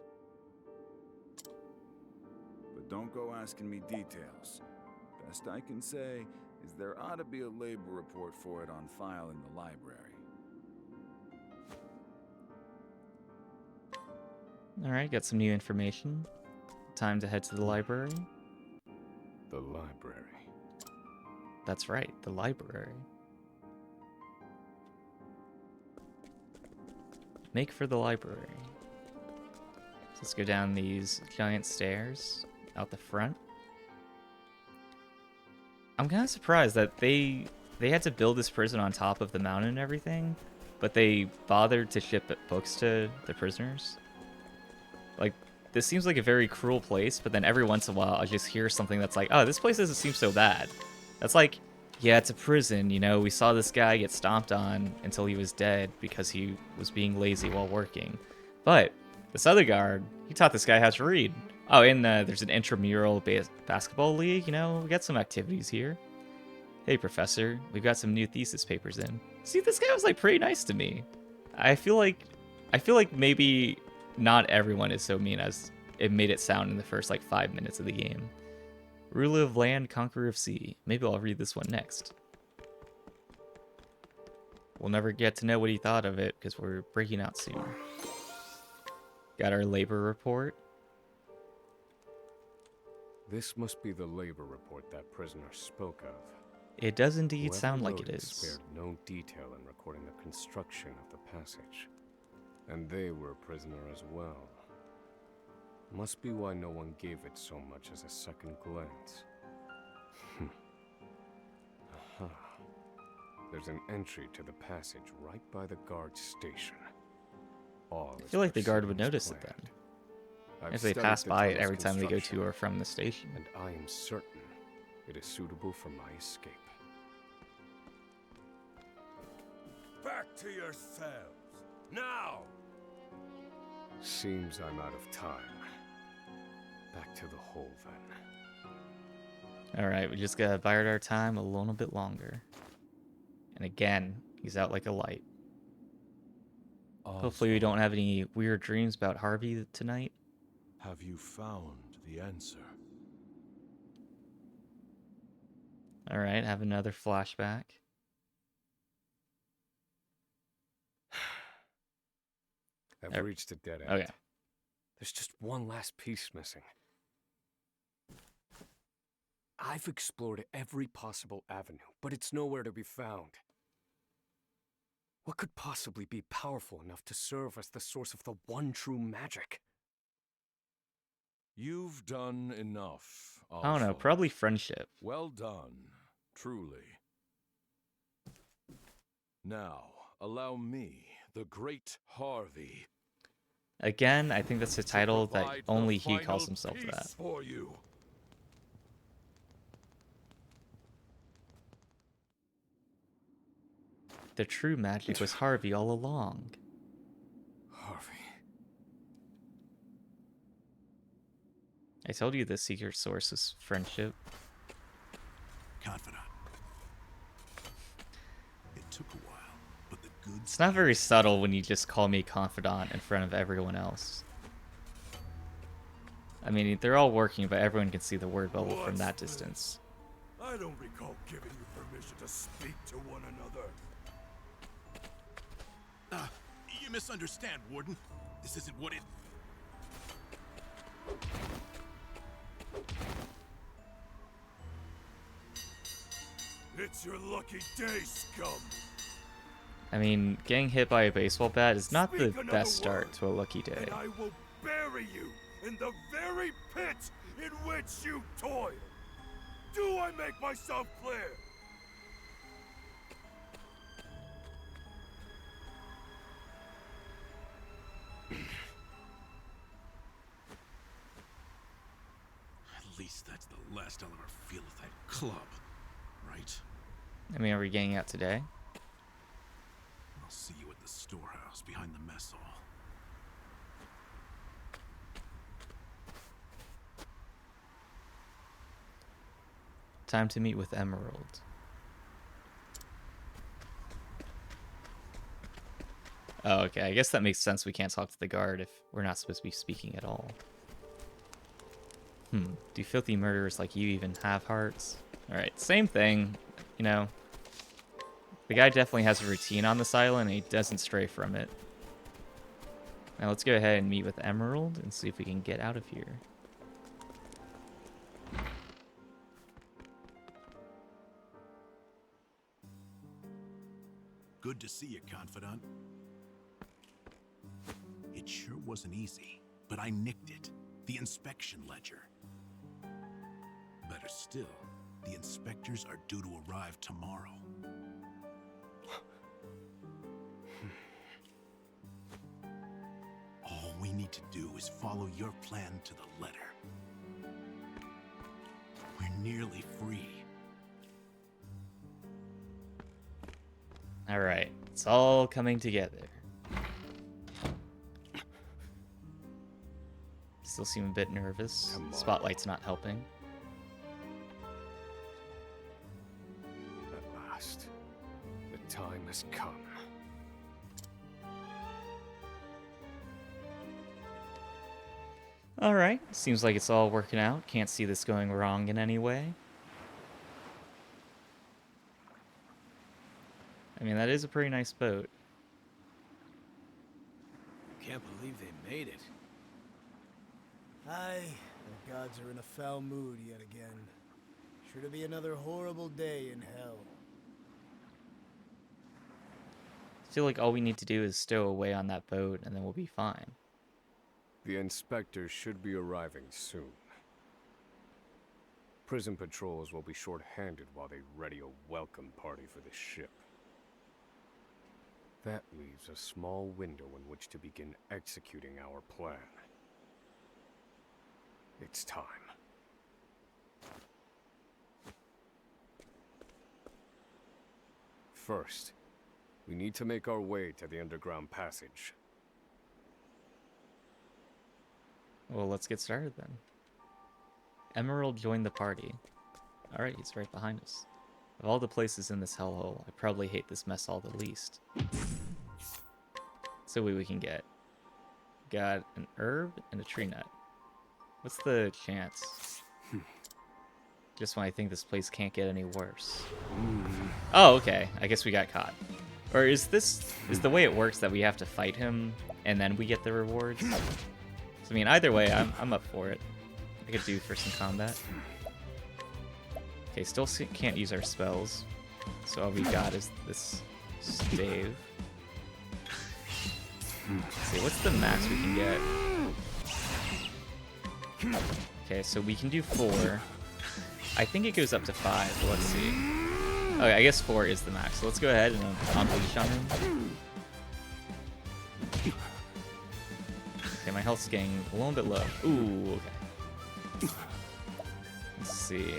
But don't go asking me details. Best I can say is there ought to be a labor report for it on file in the library. Alright, got some new information. Time to head to the library. The library. That's right, the library. Make for the library. So let's go down these giant stairs out the front. I'm kind of surprised that they had to build this prison on top of the mountain and everything, but they bothered to ship books to the prisoners. Like, this seems like a very cruel place, but then every once in a while I just hear something that's like, oh, this place doesn't seem so bad. That's like, yeah, it's a prison, you know, we saw this guy get stomped on until he was dead because he was being lazy while working. But this other guard, he taught this guy how to read. Oh, and there's an intramural basketball league, you know, we got some activities here. Hey, professor, we've got some new thesis papers in. See, this guy was like pretty nice to me. I feel like maybe not everyone is so mean as it made it sound in the first like 5 minutes of the game. Ruler of land, conqueror of sea. Maybe I'll read this one next. We'll never get to know what he thought of it because we're breaking out soon. Got our labor report. This must be the labor report that prisoner spoke of. It does indeed Whoever sound like it wrote it is. spared no detail in recording the construction of the passage. And they were a prisoner as well. Must be why no one gave it so much as a second glance. Aha. There's an entry to the passage right by the guard station. I feel like the guard would notice it then. If they pass by it every time they go to or from the station. And I am certain it is suitable for my escape. Back to your cells. Now! Seems I'm out of time. Back to the hole then. Alright, we just gotta bide our time a little bit longer. And again, he's out like a light. Hopefully we don't have any weird dreams about Harvey tonight. Have you found the answer? Alright, have another flashback. I've reached a dead end. Okay. There's just one last piece missing. I've explored every possible avenue, but it's nowhere to be found. What could possibly be powerful enough to serve as the source of the one true magic? You've done enough, I don't know, Osvald. probably friendship. Well done, truly. Now, allow me, the great Harvey, Again, I think that's a title to that provide only the he calls final himself piece that. for you. The true magic was Harvey all along. Harvey. I told you the secret source is friendship. Confidant. It took a while, but the good It's not very subtle when you just call me confidant in front of everyone else. I mean, they're all working, but everyone can see the word bubble from What's that this? distance. I don't recall giving you permission to speak to one another. You misunderstand, Warden. This isn't what it... It's your lucky day, scum. I mean, getting hit by a baseball bat is not the Speak another best start word, to a lucky day. And I will bury you in the very pit in which you toil. Do I make myself clear? At least that's the last I'll ever feel of that club, right? I mean, are we getting out today? I'll see you at the storehouse behind the mess hall. Time to meet with Emerald. Oh, okay. I guess that makes sense. We can't talk to the guard if we're not supposed to be speaking at all. Do filthy murderers like you even have hearts? Alright, same thing. You know, the guy definitely has a routine on this island, and he doesn't stray from it. Now let's go ahead and meet with Emerald and see if we can get out of here. Good to see you, Confidant. It sure wasn't easy, but I nicked it. The inspection ledger. Better still, the inspectors are due to arrive tomorrow. All we need to do is follow your plan to the letter. We're nearly free. Alright, it's all coming together. Still seem a bit nervous. Spotlight's not helping. At last, the time has come. Alright, seems like it's all working out. Can't see this going wrong in any way. I mean, that is a pretty nice boat. Can't believe they made it. Aye, the gods are in a foul mood yet again. Sure to be another horrible day in hell. I feel like all we need to do is stow away on that boat, and then we'll be fine. The inspectors should be arriving soon. Prison patrols will be short-handed while they ready a welcome party for the ship. That leaves a small window in which to begin executing our plan. It's time. First, we need to make our way to the underground passage. Well, let's get started then. Emerald joined the party. Alright, he's right behind us. Of all the places in this hellhole, I probably hate this mess hall the least. So we can get. Got an herb and a tree nut. What's the chance? Just when I think this place can't get any worse. Oh, okay. I guess we got caught. Or is the way it works that we have to fight him and then we get the rewards? So, I mean, either way, I'm up for it. I could do for some combat. Okay, still can't use our spells. So all we got is this stave. Let's see, what's the max we can get? Okay, so we can do 4. I think it goes up to 5, but let's see. Okay, I guess 4 is the max. So let's go ahead and unleash on him. Okay, my health's getting a little bit low. Ooh, okay. Let's see.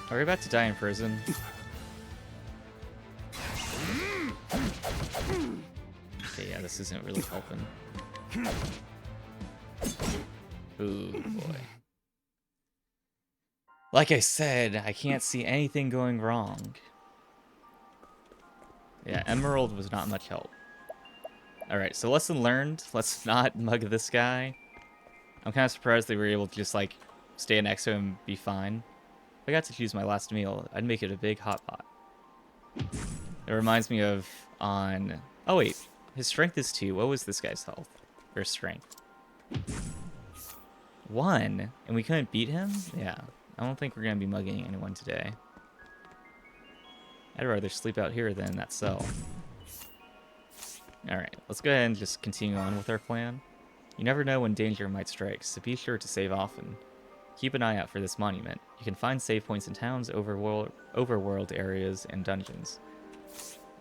Are we about to die in prison? Okay, yeah, this isn't really helping. Ooh, boy. Like I said, I can't see anything going wrong. Yeah, Emerald was not much help. Alright, so lesson learned. Let's not mug this guy. I'm kind of surprised they were able to just, like, stand next to him and be fine. If I got to choose my last meal, I'd make it a big hot pot. It reminds me of on... Oh, wait. His strength is 2. What was this guy's health? Or strength? 1? And we couldn't beat him? Yeah. I don't think we're going to be mugging anyone today. I'd rather sleep out here than in that cell. Alright, let's go ahead and just continue on with our plan. You never know when danger might strike, so be sure to save often. Keep an eye out for this monument. You can find save points in towns, overworld areas, and dungeons.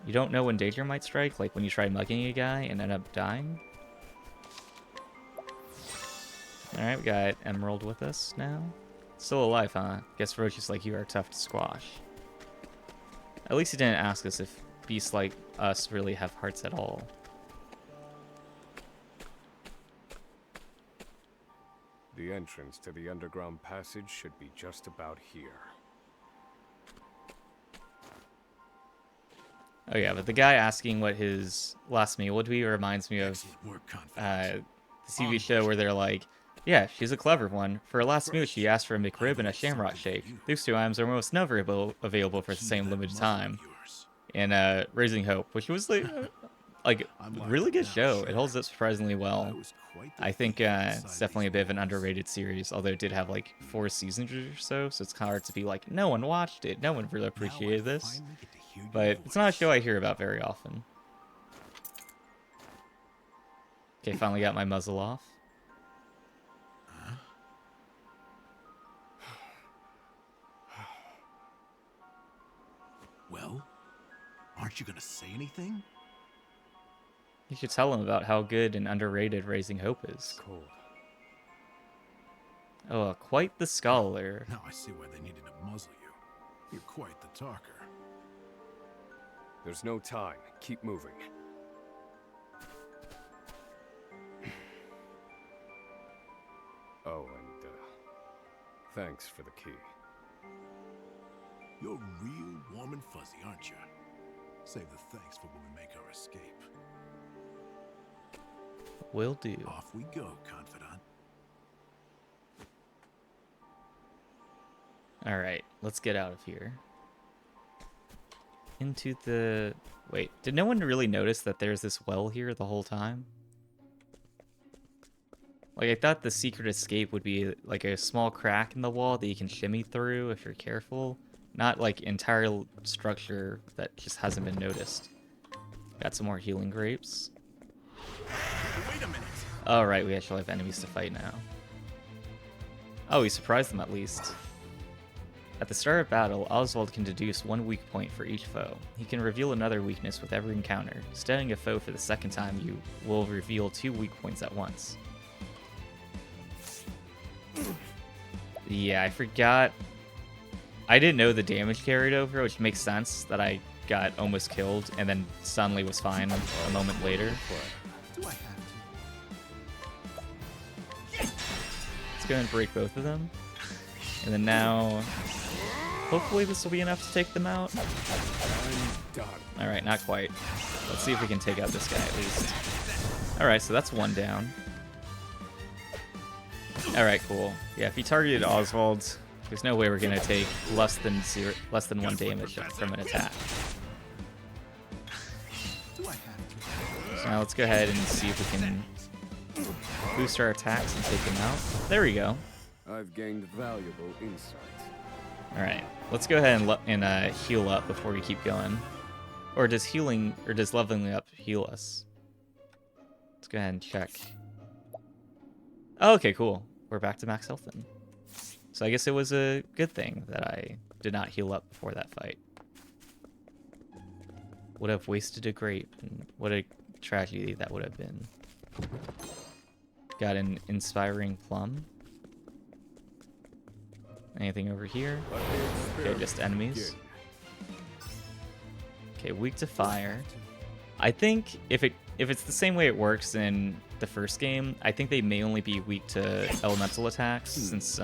You don't know when danger might strike, like when you try mugging a guy and end up dying? Alright, we got Emerald with us now. Still alive, huh? Guess roaches like you are tough to squash. At least he didn't ask us if beasts like us really have hearts at all. The entrance to the underground passage should be just about here. Oh yeah, but the guy asking what his last meal would be reminds me of Excellent work, Confidant. the TV show where they're like, yeah, she's a clever one. For her last meal, she asked for a McRib and a Shamrock Shake. These 2 items are almost never available for the same limited time. And Raising Hope, which was like a really good show. It holds up surprisingly well. I think it's definitely a bit of an underrated series, although it did have like 4 seasons or so, so it's kind of hard to be like, no one watched it, no one really appreciated this. But it's not a show I hear about very often. Okay, finally got my muzzle off. Well, aren't you gonna say anything? You should tell him about how good and underrated Raising Hope is. Cold. Oh, quite the scholar. Now I see why they needed to muzzle you. You're quite the talker. There's no time. Keep moving. Oh, and thanks for the key. You're real warm and fuzzy, aren't you? Save the thanks for when we make our escape. Will do. Off we go, Confidant. Alright, let's get out of here. Into the... Wait, did no one really notice that there's this well here the whole time? Like, I thought the secret escape would be like a small crack in the wall that you can shimmy through if you're careful. Not like entire structure that just hasn't been noticed. Got some more healing grapes. Wait a minute. Oh, right, we actually have enemies to fight now. Oh, we surprised them at least. At the start of battle, Osvald can deduce 1 weak point for each foe. He can reveal another weakness with every encounter. Studying a foe for the second time, you will reveal 2 weak points at once. Yeah, I forgot. I didn't know the damage carried over, which makes sense that I got almost killed and then suddenly was fine a moment later. Do I have Let's go and break both of them. And then now, hopefully this will be enough to take them out. Alright, not quite. Let's see if we can take out this guy at least. Alright, so that's 1 down. Alright, cool. Yeah, if he targeted Oswald, there's no way we're gonna take less than 1 damage from an attack. to? Do I have to? So now let's go ahead and see if we can boost our attacks and take him out. There we go. I've gained valuable insight. Alright, let's go ahead and heal up before we keep going. Or does leveling up heal us? Let's go ahead and check. Oh, okay, cool. We're back to max health then. So I guess it was a good thing that I did not heal up before that fight. Would have wasted a grape, and what a tragedy that would have been. Got an inspiring plum. Anything over here? Okay, just enemies. Okay, weak to fire. I think if it's the same way it works in the first game, I think they may only be weak to elemental attacks since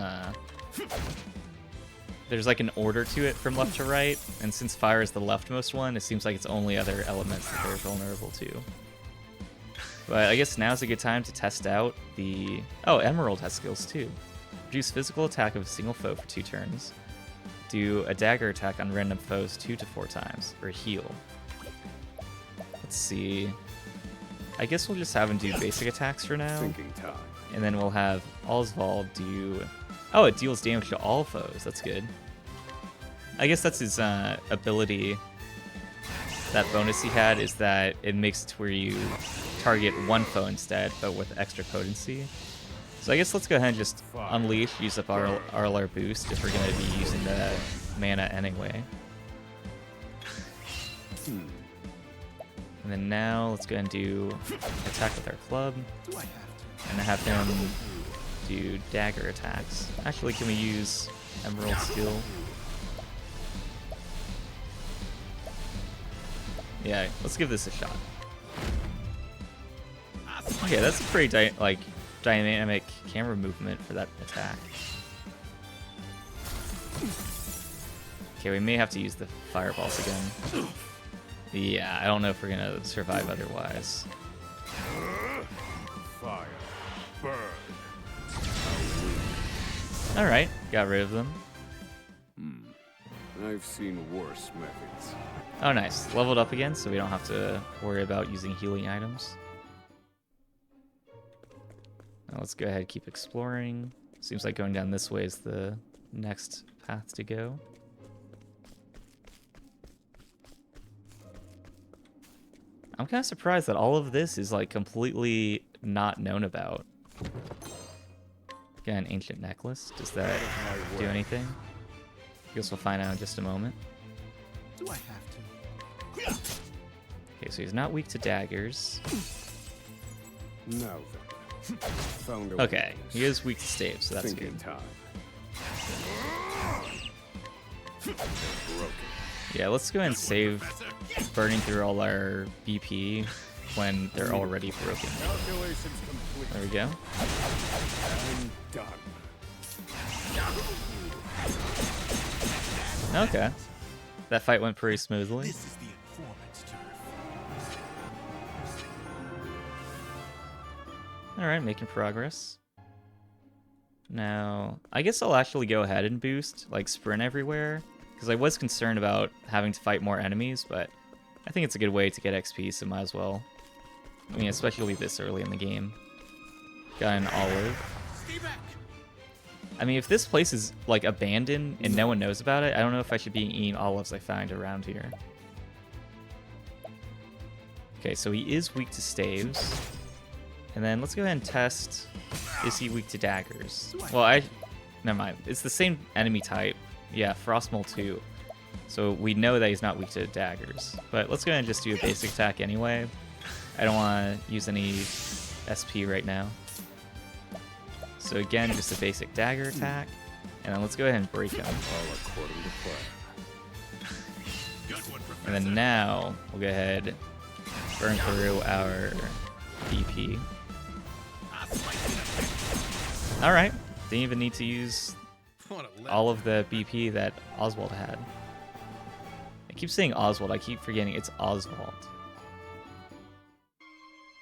there's like an order to it from left to right, and since fire is the leftmost one, it seems like it's only other elements that they're vulnerable to. But I guess now's a good time to test out the... Oh, Emerald has skills too. Reduce physical attack of a single foe for 2 turns. Do a dagger attack on random foes 2 to 4 times, or heal. Let's see. I guess we'll just have him do basic attacks for now. Thinking time. And then we'll have Osvald do... Oh, it deals damage to all foes. That's good. I guess that's his ability. That bonus he had is that it makes it to where you target one foe instead, but with extra potency. So I guess let's go ahead and just unleash, use up our RLR boost if we're going to be using the mana anyway. And then now let's go ahead and do attack with our club. And have him do dagger attacks. Actually, can we use Emerald skill? Yeah, let's give this a shot. Okay, that's a pretty dynamic camera movement for that attack. Okay, we may have to use the fireballs again. Yeah, I don't know if we're gonna survive otherwise. Fire. Burn. Alright, got rid of them. I've seen worse methods. Oh nice, leveled up again so we don't have to worry about using healing items. Now let's go ahead and keep exploring. Seems like going down this way is the next path to go. I'm kind of surprised that all of this is like completely not known about. Got an ancient necklace. Does that do anything? I guess we'll find out in just a moment. Do I have to? Okay, so he's not weak to daggers. Now then. Found a Okay, weakness. he is weak to staves, so that's Thinking good. time. Broken. Yeah, let's go ahead and save burning through all our BP when they're already broken. Calculations complete. There we go. And done. Okay. That fight went pretty smoothly. This is the informant's turf. Alright, making progress. Now, I guess I'll actually go ahead and boost, like sprint everywhere, because I was concerned about having to fight more enemies, but I think it's a good way to get XP, so might as well. I mean, especially this early in the game. Got an olive. I mean, if this place is, like, abandoned and no one knows about it, I don't know if I should be eating olives I find around here. Okay, so he is weak to staves. And then let's go ahead and test, is he weak to daggers? Well, never mind. It's the same enemy type. Yeah, Frostmold 2. So we know that he's not weak to daggers. But let's go ahead and just do a basic attack anyway. I don't want to use any SP right now. So again, just a basic dagger attack. And then let's go ahead and break him. All according to plan. And then now, we'll go ahead burn through our BP. Alright, didn't even need to use all of the BP that Oswald had. I keep saying Oswald, I keep forgetting it's Oswald.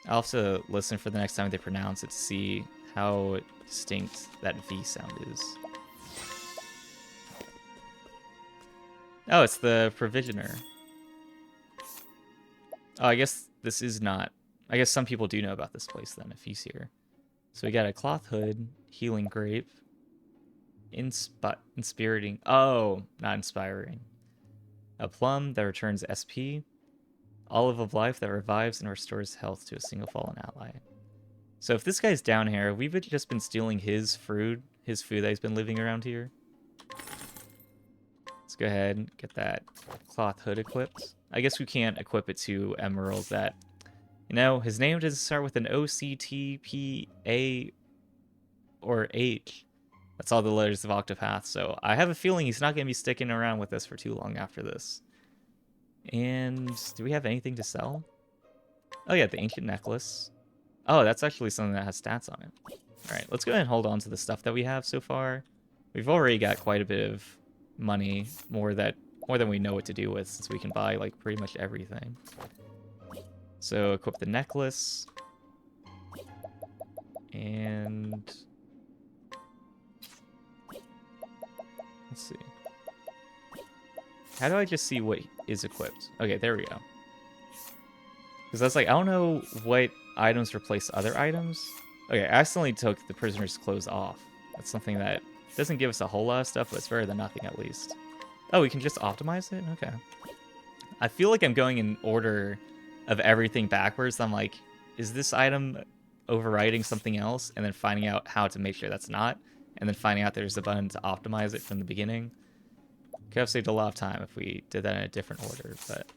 I'll have to listen for the next time they pronounce it to see how distinct that V sound is. Oh, it's the Provisioner. Oh, I guess this is not... I guess some people do know about this place then, if he's here. So we got a Cloth Hood, Healing Grape, Inspiriting... Oh, not Inspiring. A Plum that returns SP. Olive of Life that revives and restores health to a single fallen ally. So if this guy's down here, we've just been stealing his food that he's been living around here. Let's go ahead and get that Cloth Hood equipped. I guess we can't equip it to emeralds that... You know, his name doesn't start with an O, C, T, P, A, or H. That's all the letters of Octopath, so I have a feeling he's not going to be sticking around with us for too long after this. And do we have anything to sell? Oh yeah, the Ancient Necklace. Oh, that's actually something that has stats on it. Alright, let's go ahead and hold on to the stuff that we have so far. We've already got quite a bit of money, more than we know what to do with, since we can buy like pretty much everything. So equip the necklace. And let's see. How do I just see what is equipped? Okay, there we go. Because that's like, I don't know what items replace other items. Okay, I accidentally took the prisoner's clothes off. That's something that doesn't give us a whole lot of stuff, but it's better than nothing at least. Oh, we can just optimize it? Okay. I feel like I'm going in order of everything backwards. I'm like, is this item overriding something else? And then finding out how to make sure that's not. And then finding out there's a button to optimize it from the beginning. Could have saved a lot of time if we did that in a different order, but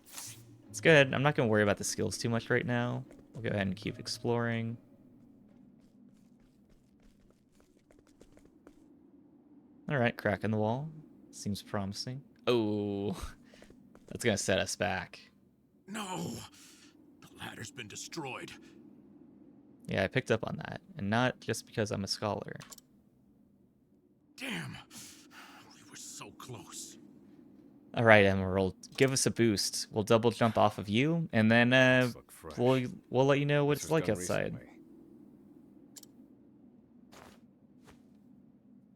it's good. I'm not going to worry about the skills too much right now. We'll go ahead and keep exploring. Alright, crack in the wall. Seems promising. Oh, that's going to set us back. No! The ladder's been destroyed. Yeah, I picked up on that. And not just because I'm a scholar. Damn! We were so close. Alright, Emerald. Give us a boost. We'll double jump off of you, and then we'll let you know what it's like outside.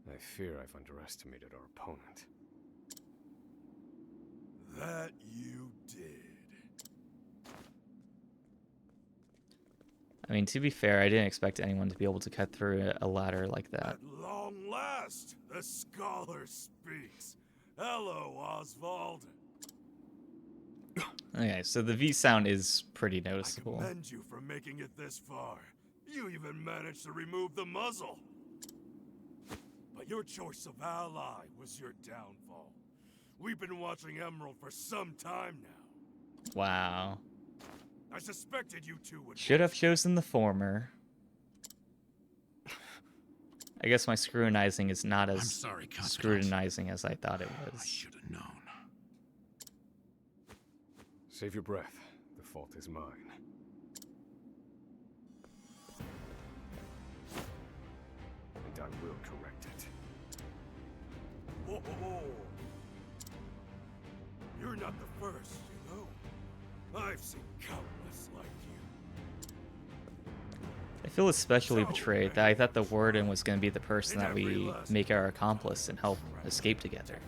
I fear I've underestimated our opponent. That you did. I mean, to be fair, I didn't expect anyone to be able to cut through a ladder like that. At long last, the scholar speaks. Hello, Osvald. Okay, so the V sound is pretty I noticeable. commend you for making it this far. You even managed to remove the muzzle. But your choice of ally was your downfall. We've been watching Emerald for some time now. Wow. I suspected you two would. Should have chosen the former. I guess my scrutinizing is not I'm as sorry, Confidant. scrutinizing as I thought it I was. should have known. Save your breath. The fault is mine. And I will correct it. Whoa. You're not the first, you know. I've seen countless like you. I feel especially betrayed that I thought the warden was going to be the person that we make our accomplice and help escape together.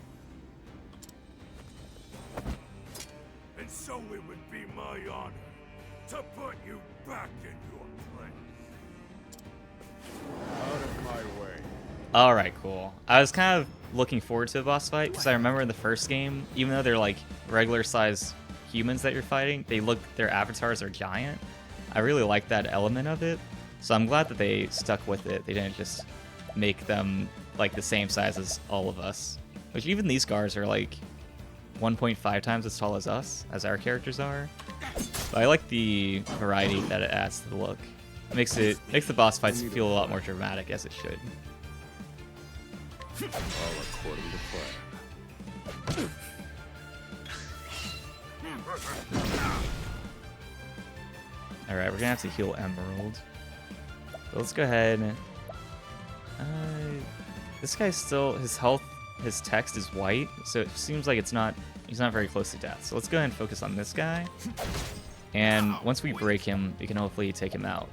And so it would be my honor to put you back in your place. Out of my way. Alright, cool. I was kind of looking forward to a boss fight because I remember in the first game, even though they're like regular sized humans that you're fighting, their avatars are giant. I really like that element of it. So I'm glad that they stuck with it. They didn't just make them like the same size as all of us. Which even these guards are like 1.5 times as tall as us, as our characters are. But I like the variety that it adds to the look. It makes the boss fights feel a lot more dramatic, as it should. All according to plan. Alright, we're gonna have to heal Emerald. But let's go ahead. This guy's still, his text is white, so it seems like he's not very close to death. So let's go ahead and focus on this guy. And once we break him, we can hopefully take him out.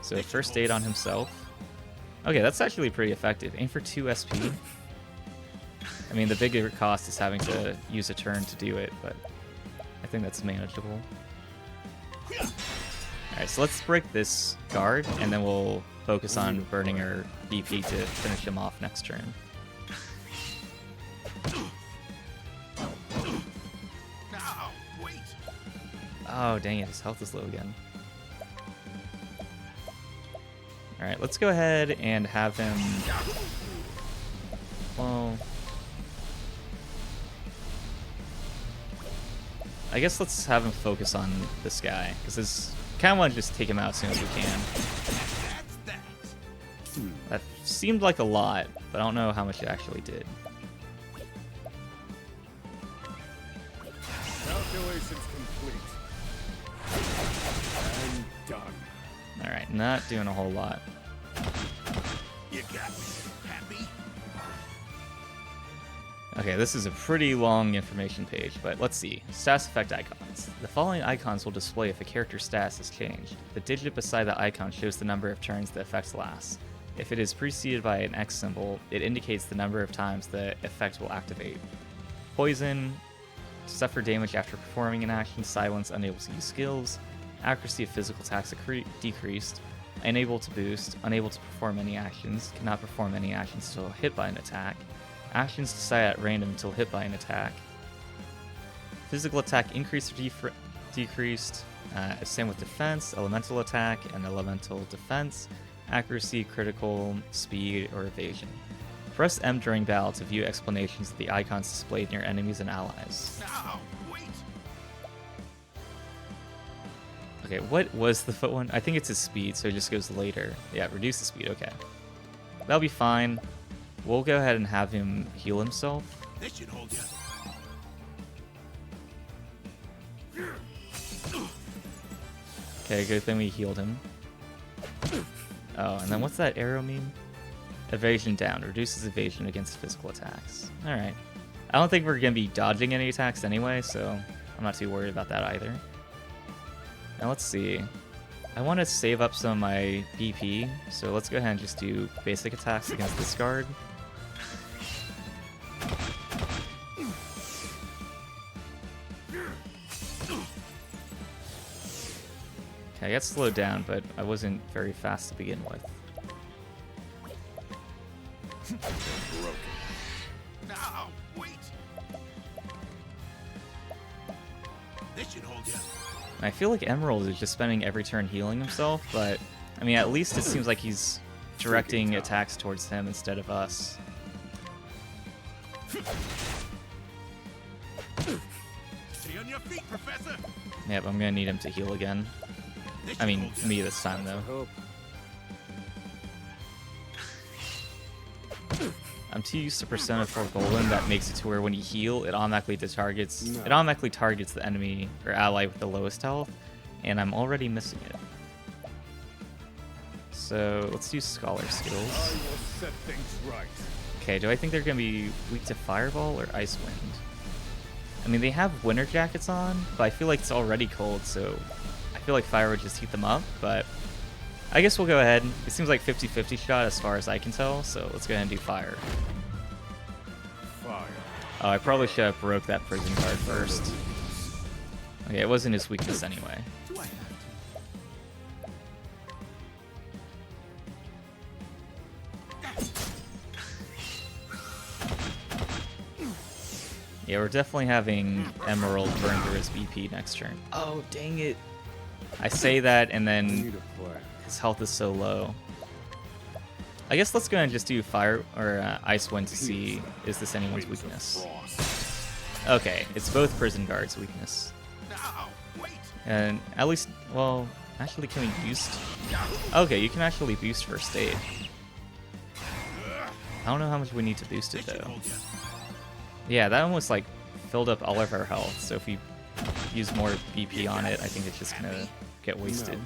So first aid on himself. Okay, that's actually pretty effective. Aim for 2 SP. I mean, the bigger cost is having to use a turn to do it, but I think that's manageable. Alright, so let's break this guard, and then we'll focus on burning our BP to finish him off next turn. Oh, dang it, his health is low again. Alright, let's go ahead and have him... Well... I guess let's have him focus on this guy, because I kind of want to just take him out as soon as we can. That seemed like a lot, but I don't know how much it actually did. Calculations complete. And done. Alright, not doing a whole lot. You got me. Happy? Okay, this is a pretty long information page, but let's see. Status effect icons. The following icons will display if a character's status has changed. The digit beside the icon shows the number of turns the effect lasts. If it is preceded by an X symbol, it indicates the number of times the effect will activate. Poison, suffer damage after performing an action, silence, unable to use skills, accuracy of physical attacks decreased, unable to boost, unable to perform any actions, cannot perform any actions until hit by an attack, actions decide at random until hit by an attack, physical attack increased or decreased, same with defense, elemental attack, and elemental defense, accuracy, critical, speed, or evasion. Press M during battle to view explanations of the icons displayed near enemies and allies. Now, wait! Okay, what was the foot one? I think it's his speed, so it just goes later. Yeah, reduce the speed, okay. That'll be fine. We'll go ahead and have him heal himself. This should hold you. Okay, good thing we healed him. Oh, and then what's that arrow mean? Evasion down. Reduces evasion against physical attacks. Alright. I don't think we're going to be dodging any attacks anyway, so I'm not too worried about that either. Now let's see. I want to save up some of my BP, so let's go ahead and just do basic attacks against this guard. Okay, I got slowed down, but I wasn't very fast to begin with. Now, wait! This should hold you. I feel like Emerald is just spending every turn healing himself, but I mean, at least it seems like he's directing attacks towards him instead of us. Stay on your feet, Professor! Yep, I'm gonna need him to heal again. This I should mean, hold ya. me this time though. Hope. I'm too used to Persona 4 Golden that makes it to where when you heal, it automatically targets the enemy or ally with the lowest health, and I'm already missing it. So let's do Scholar skills. I will set things right. Okay, do I think they're gonna be weak to Fireball or Ice Wind? I mean, they have winter jackets on, but I feel like it's already cold, so I feel like fire would just heat them up, but I guess we'll go ahead. It seems like 50-50 shot as far as I can tell, so let's go ahead and do fire. Fire. Oh, I probably should have broke that prison guard first. Okay, it wasn't his weakness anyway. Do I have Yeah, we're definitely having Emerald burn through his BP next turn. Oh, dang it. I say that, and then his health is so low. I guess let's go ahead and just do fire or Ice Wind to see, is this anyone's weakness? Okay, it's both prison guards' weakness. Now, wait! And at least, well, actually, can we boost? Okay, you can actually boost first aid. I don't know how much we need to boost it This should though. hold ya. Yeah, that almost like filled up all of our health. So if we use more BP on it, I think it's just gonna get wasted.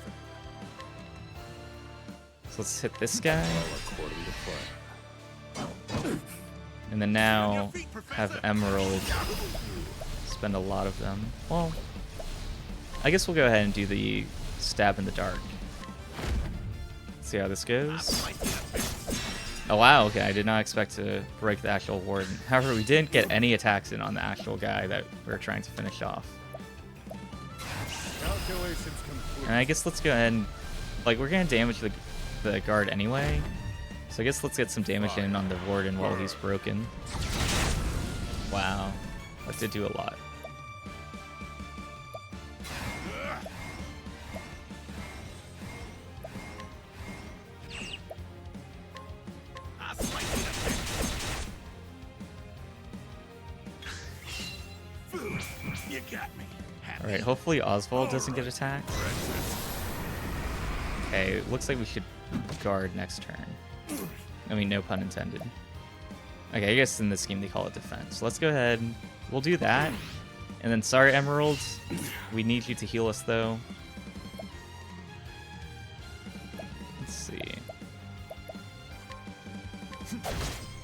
So let's hit this guy. And then now have Emerald spend a lot of them. Well, I guess we'll go ahead and do the stab in the dark. See how this goes. Oh wow, okay, I did not expect to break the actual warden. However, we didn't get any attacks in on the actual guy that we were trying to finish off. Calculations complete. And I guess let's go ahead and, like, we're gonna damage the guard anyway. So I guess let's get some damage in on the warden while he's broken. Wow, that did do a lot. I'll slice it up. You got me. Alright, hopefully Osvald doesn't get attacked. Okay, looks like we should guard next turn. I mean, no pun intended. Okay, I guess in this game they call it defense. Let's go ahead. We'll do that. And then, sorry, Emerald. We need you to heal us, though. Let's see.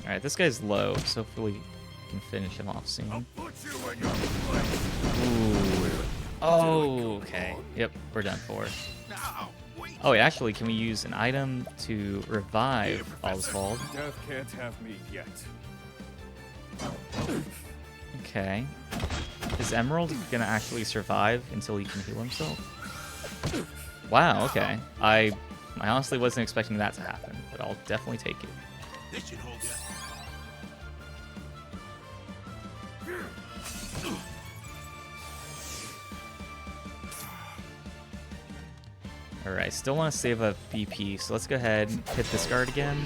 Alright, this guy's low, so hopefully we can finish him off soon. I'll put you in your place. Ooh. Oh, okay. Yep, we're done for. Now, wait. Oh, wait, actually, can we use an item to revive Osvald? Death can't have me yet. Okay. Is Emerald gonna actually survive until he can heal himself? Wow, okay. I honestly wasn't expecting that to happen, but I'll definitely take it. This should hold you. Alright, still want to save up BP, so let's go ahead and hit this guard again.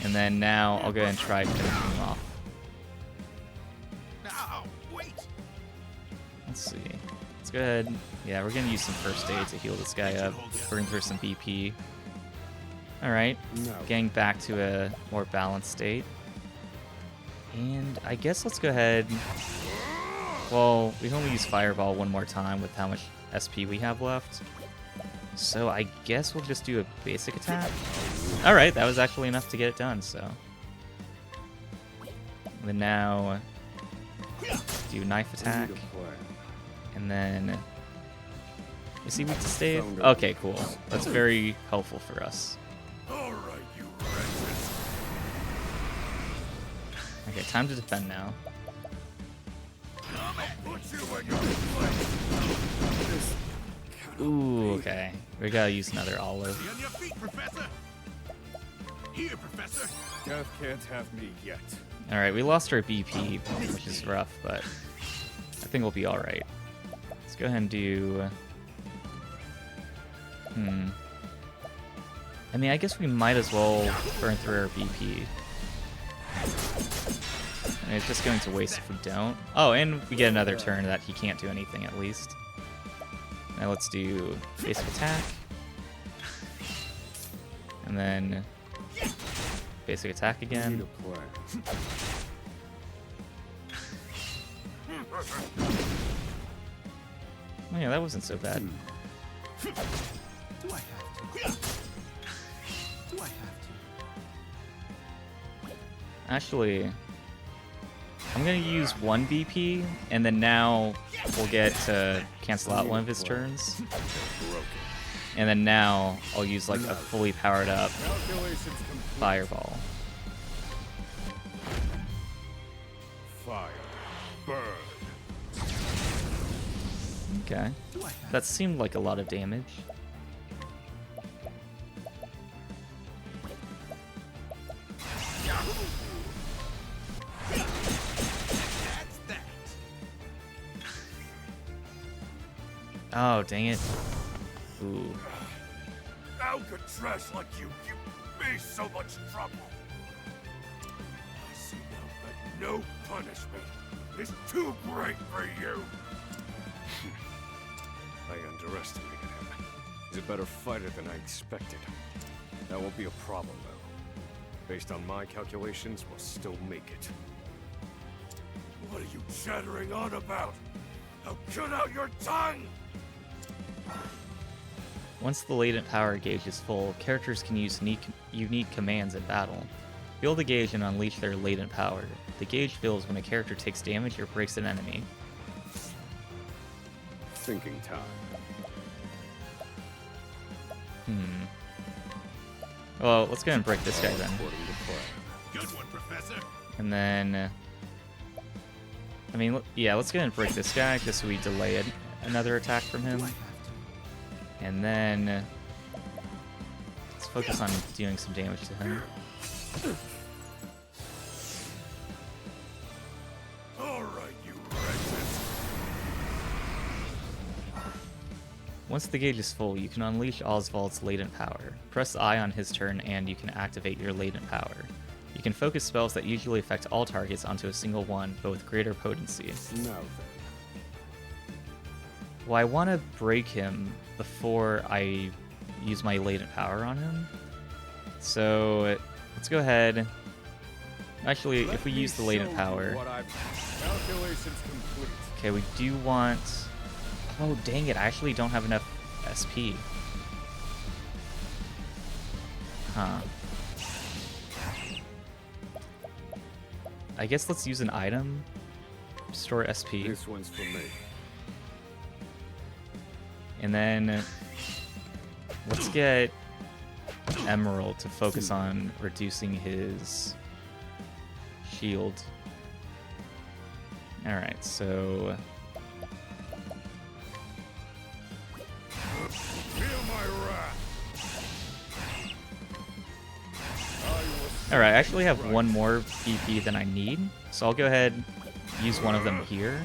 And then now I'll go ahead and try finishing him off. Now, wait. Let's see. Let's go ahead. Yeah, we're gonna use some first aid to heal this guy up. Burn through some BP. Alright, getting back to a more balanced state. And I guess let's go ahead. Well, we can only use Fireball one more time with how much SP we have left. So I guess we'll just do a basic attack. Alright, that was actually enough to get it done, so. And then now do knife attack. And then is he weak to stave? Okay, cool. That's very helpful for us. All right, you wretches. Okay, time to defend now. I'll put you in your place. Ooh, okay. We gotta use another olive. Be on your feet, Professor. Here, Professor. Death can't have me yet. Alright, we lost our BP, which is rough, but I think we'll be alright. Let's go ahead and do... I mean, I guess we might as well burn through our BP. I mean, it's just going to waste if we don't. Oh, and we get another turn that he can't do anything, at least. Now let's do basic attack. And then basic attack again. Oh yeah, that wasn't so bad. Do I have to? Do I have to? Actually, I'm gonna use one BP, and then now we'll get to cancel out one of his turns. And then now I'll use like a fully powered up Fireball. Fire. Burn. Okay. That seemed like a lot of damage. Oh, dang it. Ooh. Alcatraz like you give me so much trouble. I see now that no punishment is too great for you. I underestimated him. He's a better fighter than I expected. That won't be a problem, though. Based on my calculations, we'll still make it. What are you chattering on about? Now cut out your tongue! Once the latent power gauge is full, characters can use unique commands in battle. Fill the gauge and unleash their latent power. The gauge fills when a character takes damage or breaks an enemy. Thinking time. Well, let's go ahead and break this guy then. Good one, Professor. And then... I mean, yeah, let's go ahead and break this guy just so we delay another attack from him. And then... let's focus on doing some damage to him. Alright, you wretches. Once the gauge is full, you can unleash Osvald's latent power. Press I on his turn and you can activate your latent power. You can focus spells that usually affect all targets onto a single one, but with greater potency. Now then. Well, I want to break him before I use my latent power on him. So, let's go ahead. Actually, if we use the latent power... Calculations complete. Okay, we do want... Oh, dang it, I actually don't have enough SP. Huh. I guess let's use an item. Store SP. This one's for me. And then let's get Emerald to focus on reducing his shield. Alright, so Feel my wrath. alright, I actually have one more BP than I need, so I'll go ahead and use one of them here.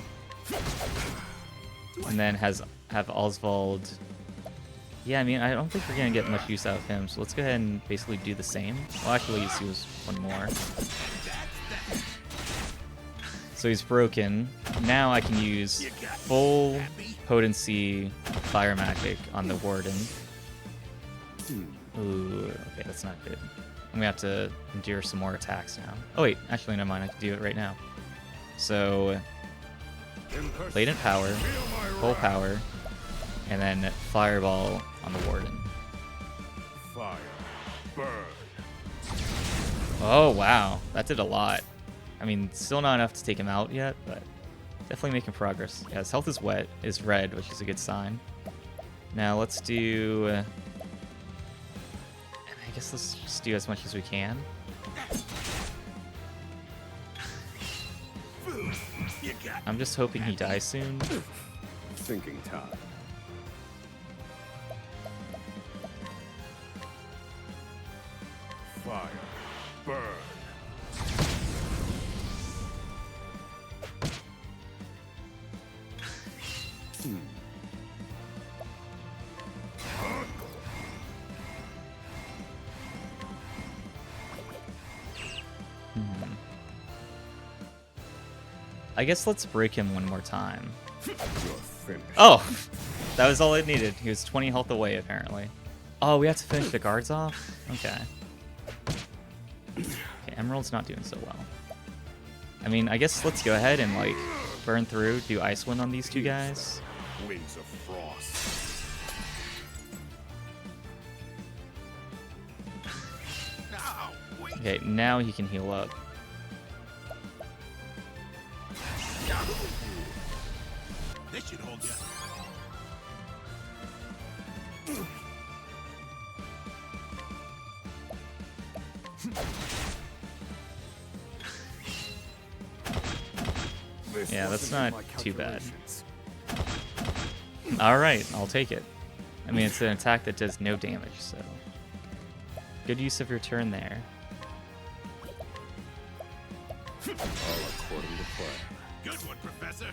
And then have Osvald. Yeah, I mean, I don't think we're gonna get much use out of him, so let's go ahead and basically do the same. Well, actually, let's use one more. So he's broken. Now I can use full potency fire magic on the Warden. Ooh, okay, that's not good. I'm gonna have to endure some more attacks now. Oh wait, actually, never mind. I can do it right now. So, latent power, full power, and then fireball on the Warden. Fire. Burn. Oh wow, that did a lot. I mean, still not enough to take him out yet, but definitely making progress. Yeah, his health is red, which is a good sign. Now let's do. I guess let's just do as much as we can. I'm just hoping he dies soon. Thinking time. Fire. Burn. I guess let's break him one more time. You're finished. Oh, that was all it needed. He was 20 health away, apparently. Oh, we have to finish the guards off? Okay. Okay, Emerald's not doing so well. I mean, I guess let's go ahead and, like, burn through, do Icewind on these two guys. Wings of frost. Okay, now he can heal up. This should hold you. Yeah, that's not too bad. Alright, I'll take it. I mean, it's an attack that does no damage, so... Good use of your turn there. All according to plan. Good one, Professor.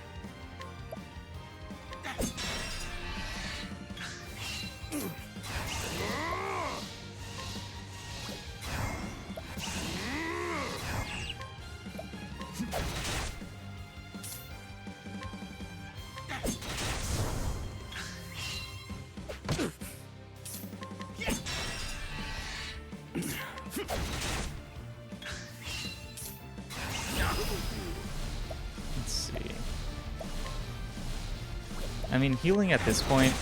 Let's see. I mean, healing at this point,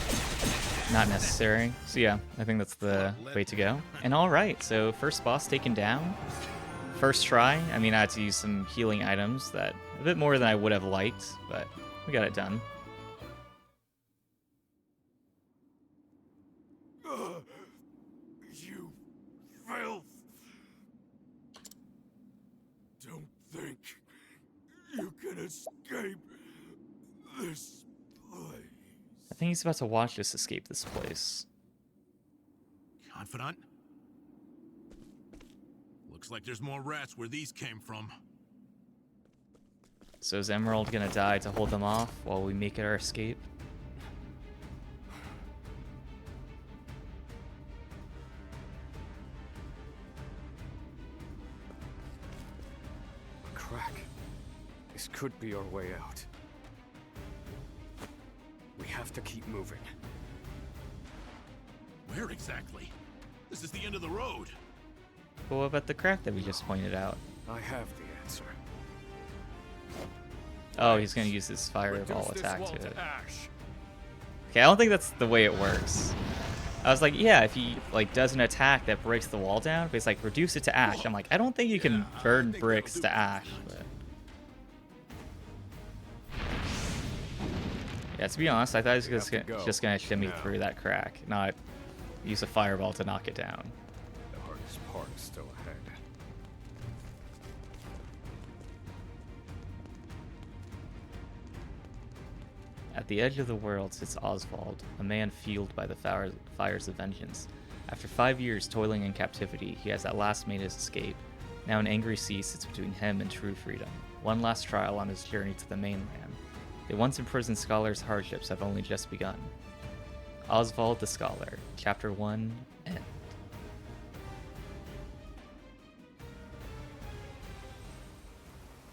not necessary. So yeah, I think that's the way to go. And alright, so first boss taken down. First try. I mean, I had to use some healing items that a bit more than I would have liked, but we got it done. You filth! Don't think you can escape this place. I think he's about to watch us escape this place. Confidant? Looks like there's more rats where these came from. So is Emerald gonna die to hold them off while we make our escape? A crack. This could be our way out. We have to keep moving. Where exactly? This is the end of the road. But what about the crack that we just pointed out? I have the answer. Oh, he's gonna use his fireball Reduce this attack wall to it. ash. Okay, I don't think that's the way it works. I was like, yeah, if he like does an attack that breaks the wall down, but it's like reduce it to ash. I'm like, I don't think you can burn bricks to ash. But Yeah, to be honest, I thought he was We have to just go gonna shimmy now. through that crack, not use a fireball to knock it down. The hardest part is still ahead. At the edge of the world sits Osvald, a man fueled by the fires of vengeance. After 5 years toiling in captivity, he has at last made his escape. Now an angry sea sits between him and true freedom. One last trial on his journey to the mainland. The once imprisoned scholar's hardships have only just begun. Osvald the Scholar, Chapter 1, End.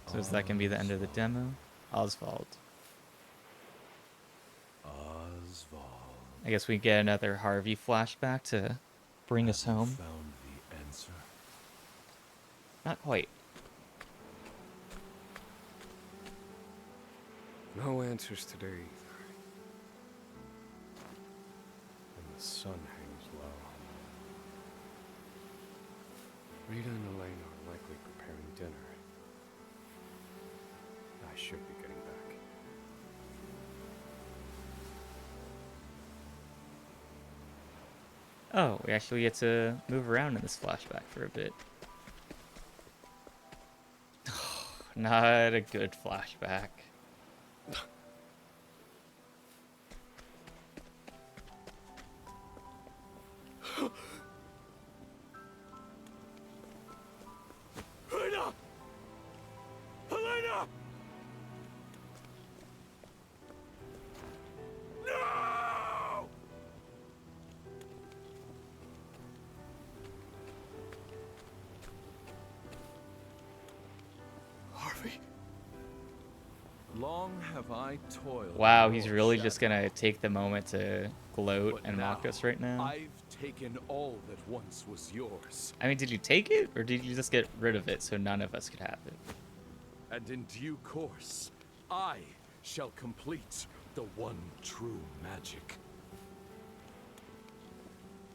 So is that going to be the end of the demo? Osvald. Osvald. I guess we get another Harvey flashback to bring us home. Found the answer. Not quite. No answers today either. And the sun hangs low. Rita and Elaine are likely preparing dinner. I should be getting back. Oh, we actually get to move around in this flashback for a bit. Not a good flashback. Helena! Helena! No! Harvey. Long have I toiled. Wow, in he's your really just shadow. gonna take the moment to gloat But and mock now, us right now. I've taken all that once was yours, I mean, did you take it, or did you just get rid of it so none of us could have it? and in due course, I shall complete the one true magic.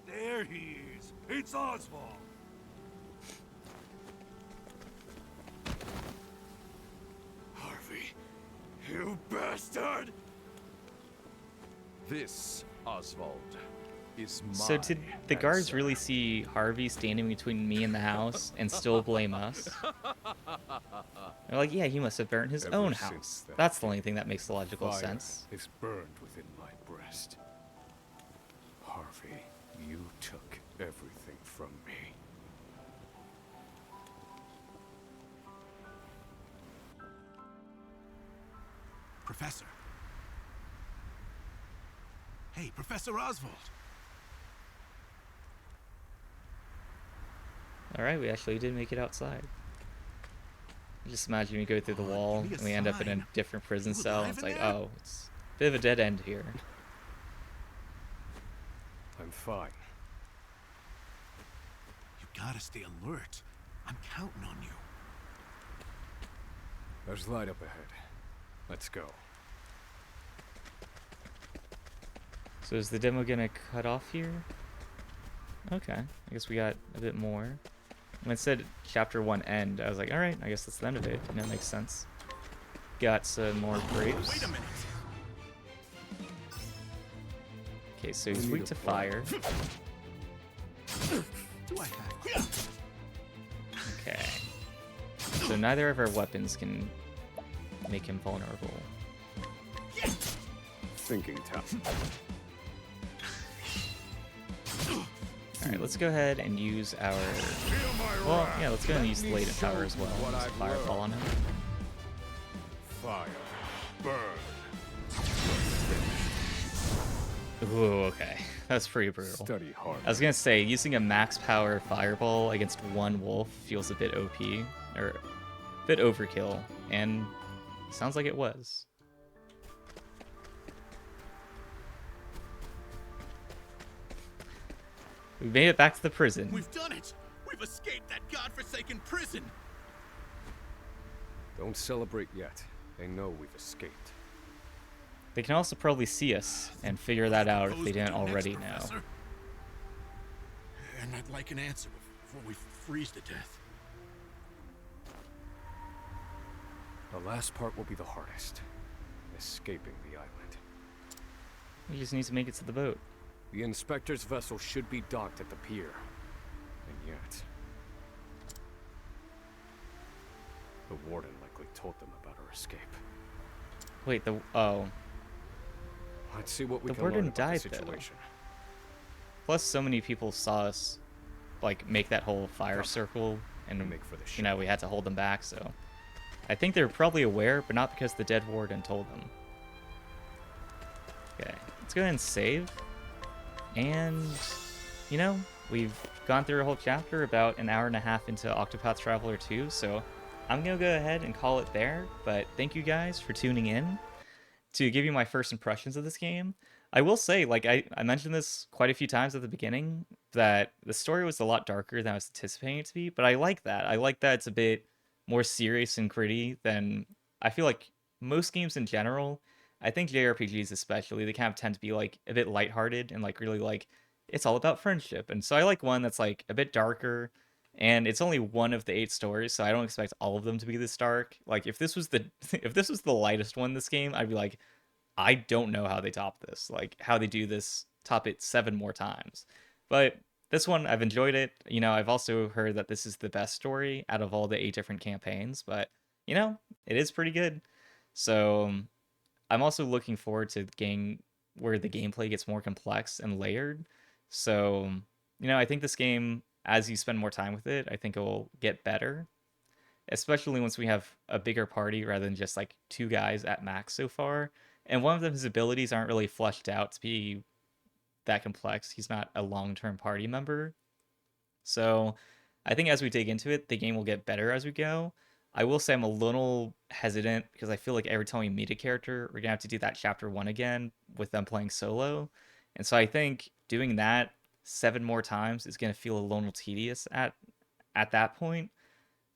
There he is. It's Oswald. Harvey, you bastard! This, Oswald, is my So did the guards answer. really see Harvey standing between me and the house and still blame us? They're like, yeah, he must have burnt his Ever own since house. that That's the only thing that makes logical Fire sense. is burned within my breast. Harvey, you took everything from me. Professor. Hey, Professor Oswald. Alright, we actually did make it outside. Just imagine we go through the Oh, wall give me a and we end up in a sign. different prison You cell. alive It's in like, there? oh, it's a bit of a dead end here. I'm fine. You gotta stay alert. I'm counting on you. There's light up ahead. Let's go. So is the demo gonna cut off here? Okay, I guess we got a bit more. When it said chapter 1 end, I was like, alright, I guess that's the end of it. And that makes sense. Got some more grapes. Wait a minute. Okay, so he's We need weak a to plan. fire. Do I have? Okay. So neither of our weapons can make him vulnerable. Thinking tough. Alright, let's go ahead and use our... Well, yeah, let's go ahead and use latent power as well. Use a fireball on him. Fire. Burn. Ooh, okay. That's pretty brutal. Study hard. I was gonna say, using a max power fireball against one wolf feels a bit OP, or a bit overkill, and sounds like it was. We made it back to the prison. We've done it. We've escaped that godforsaken prison. Don't celebrate yet. They know we've escaped. They can also probably see us and figure that out if Propose they we didn't do next, already know. Professor? And I'd like an answer before we freeze to death. The last part will be the hardest. Escaping the island. We just need to make it to the boat. The inspector's vessel should be docked at the pier. And yet... the warden likely told them about our escape. Wait, oh. Let's see what we The can learn warden about died, the though. situation. Plus, so many people saw us, like, make that whole fire circle, and, Make for the you know, we had to hold them back, so... I think they're probably aware, but not because the dead warden told them. Okay, let's go ahead and save. And, you know, we've gone through a whole chapter about an hour and a half into Octopath Traveler 2, so I'm going to go ahead and call it there. But thank you guys for tuning in to give you my first impressions of this game. I will say, like, I mentioned this quite a few times at the beginning, that the story was a lot darker than I was anticipating it to be, but I like that. I like that it's a bit more serious and gritty than I feel like most games in general. I think JRPGs especially, they kind of tend to be like a bit lighthearted and like really like it's all about friendship. And so I like one that's like a bit darker, and it's only one of the 8 stories, so I don't expect all of them to be this dark. Like if this was the if this was the lightest one in this game, I'd be like, I don't know how they top this. Like how they do this, top it 7 more times. But this one, I've enjoyed it. You know, I've also heard that this is the best story out of all the 8 different campaigns, but you know, it is pretty good. So I'm also looking forward to the game where the gameplay gets more complex and layered. So, you know, I think this game, as you spend more time with it, I think it will get better, especially once we have a bigger party rather than just like 2 guys at max so far. And one of them, his abilities aren't really fleshed out to be that complex. He's not a long-term party member. So I think as we dig into it, the game will get better as we go. I will say I'm a little hesitant because I feel like every time we meet a character, we're gonna have to do that chapter 1 again with them playing solo. And so I think doing that 7 more times is gonna feel a little tedious at that point.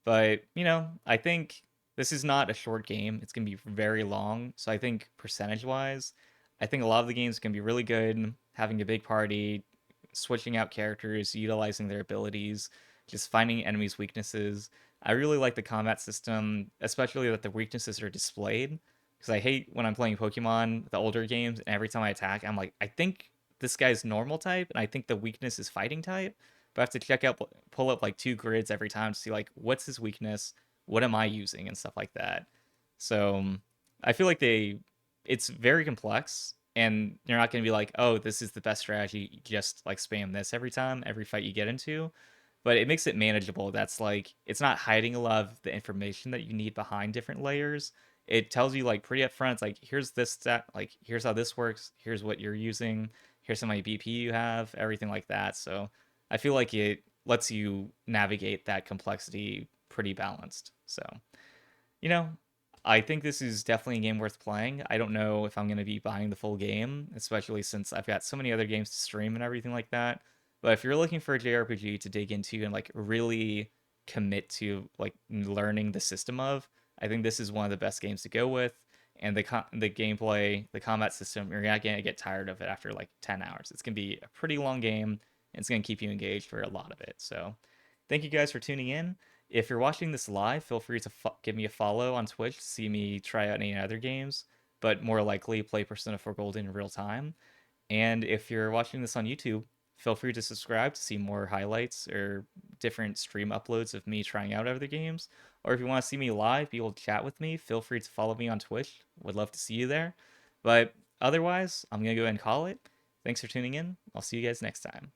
But, you know, I think this is not a short game. It's going to be very long. So I think percentage wise, I think a lot of the games can be really good, having a big party, switching out characters, utilizing their abilities, just finding enemies' weaknesses. I really like the combat system, especially that the weaknesses are displayed. Because I hate when I'm playing Pokemon, the older games, and every time I attack, I'm like, I think this guy's normal type, and I think the weakness is fighting type, but I have to check out, pull up like 2 grids every time to see like what's his weakness, what am I using, and stuff like that. So I feel like it's very complex, and you're not going to be like, oh, this is the best strategy. Just like spam this every time, every fight you get into. But it makes it manageable. That's like it's not hiding a lot of the information that you need behind different layers. It tells you like pretty upfront. It's like here's this stat, like here's how this works. Here's what you're using. Here's how many BP you have. Everything like that. So I feel like it lets you navigate that complexity pretty balanced. So, you know, I think this is definitely a game worth playing. I don't know if I'm going to be buying the full game, especially since I've got so many other games to stream and everything like that. But if you're looking for a JRPG to dig into and like really commit to like learning the system of, I think this is one of the best games to go with. And the gameplay, the combat system, you're not gonna get tired of it after like 10 hours. It's gonna be a pretty long game, and it's gonna keep you engaged for a lot of it. So, thank you guys for tuning in. If you're watching this live, feel free to give me a follow on Twitch to see me try out any other games, but more likely play Persona 4 Golden in real time. And if you're watching this on YouTube, feel free to subscribe to see more highlights or different stream uploads of me trying out other games. Or if you want to see me live, be able to chat with me, feel free to follow me on Twitch. Would love to see you there. But otherwise, I'm going to go ahead and call it. Thanks for tuning in. I'll see you guys next time.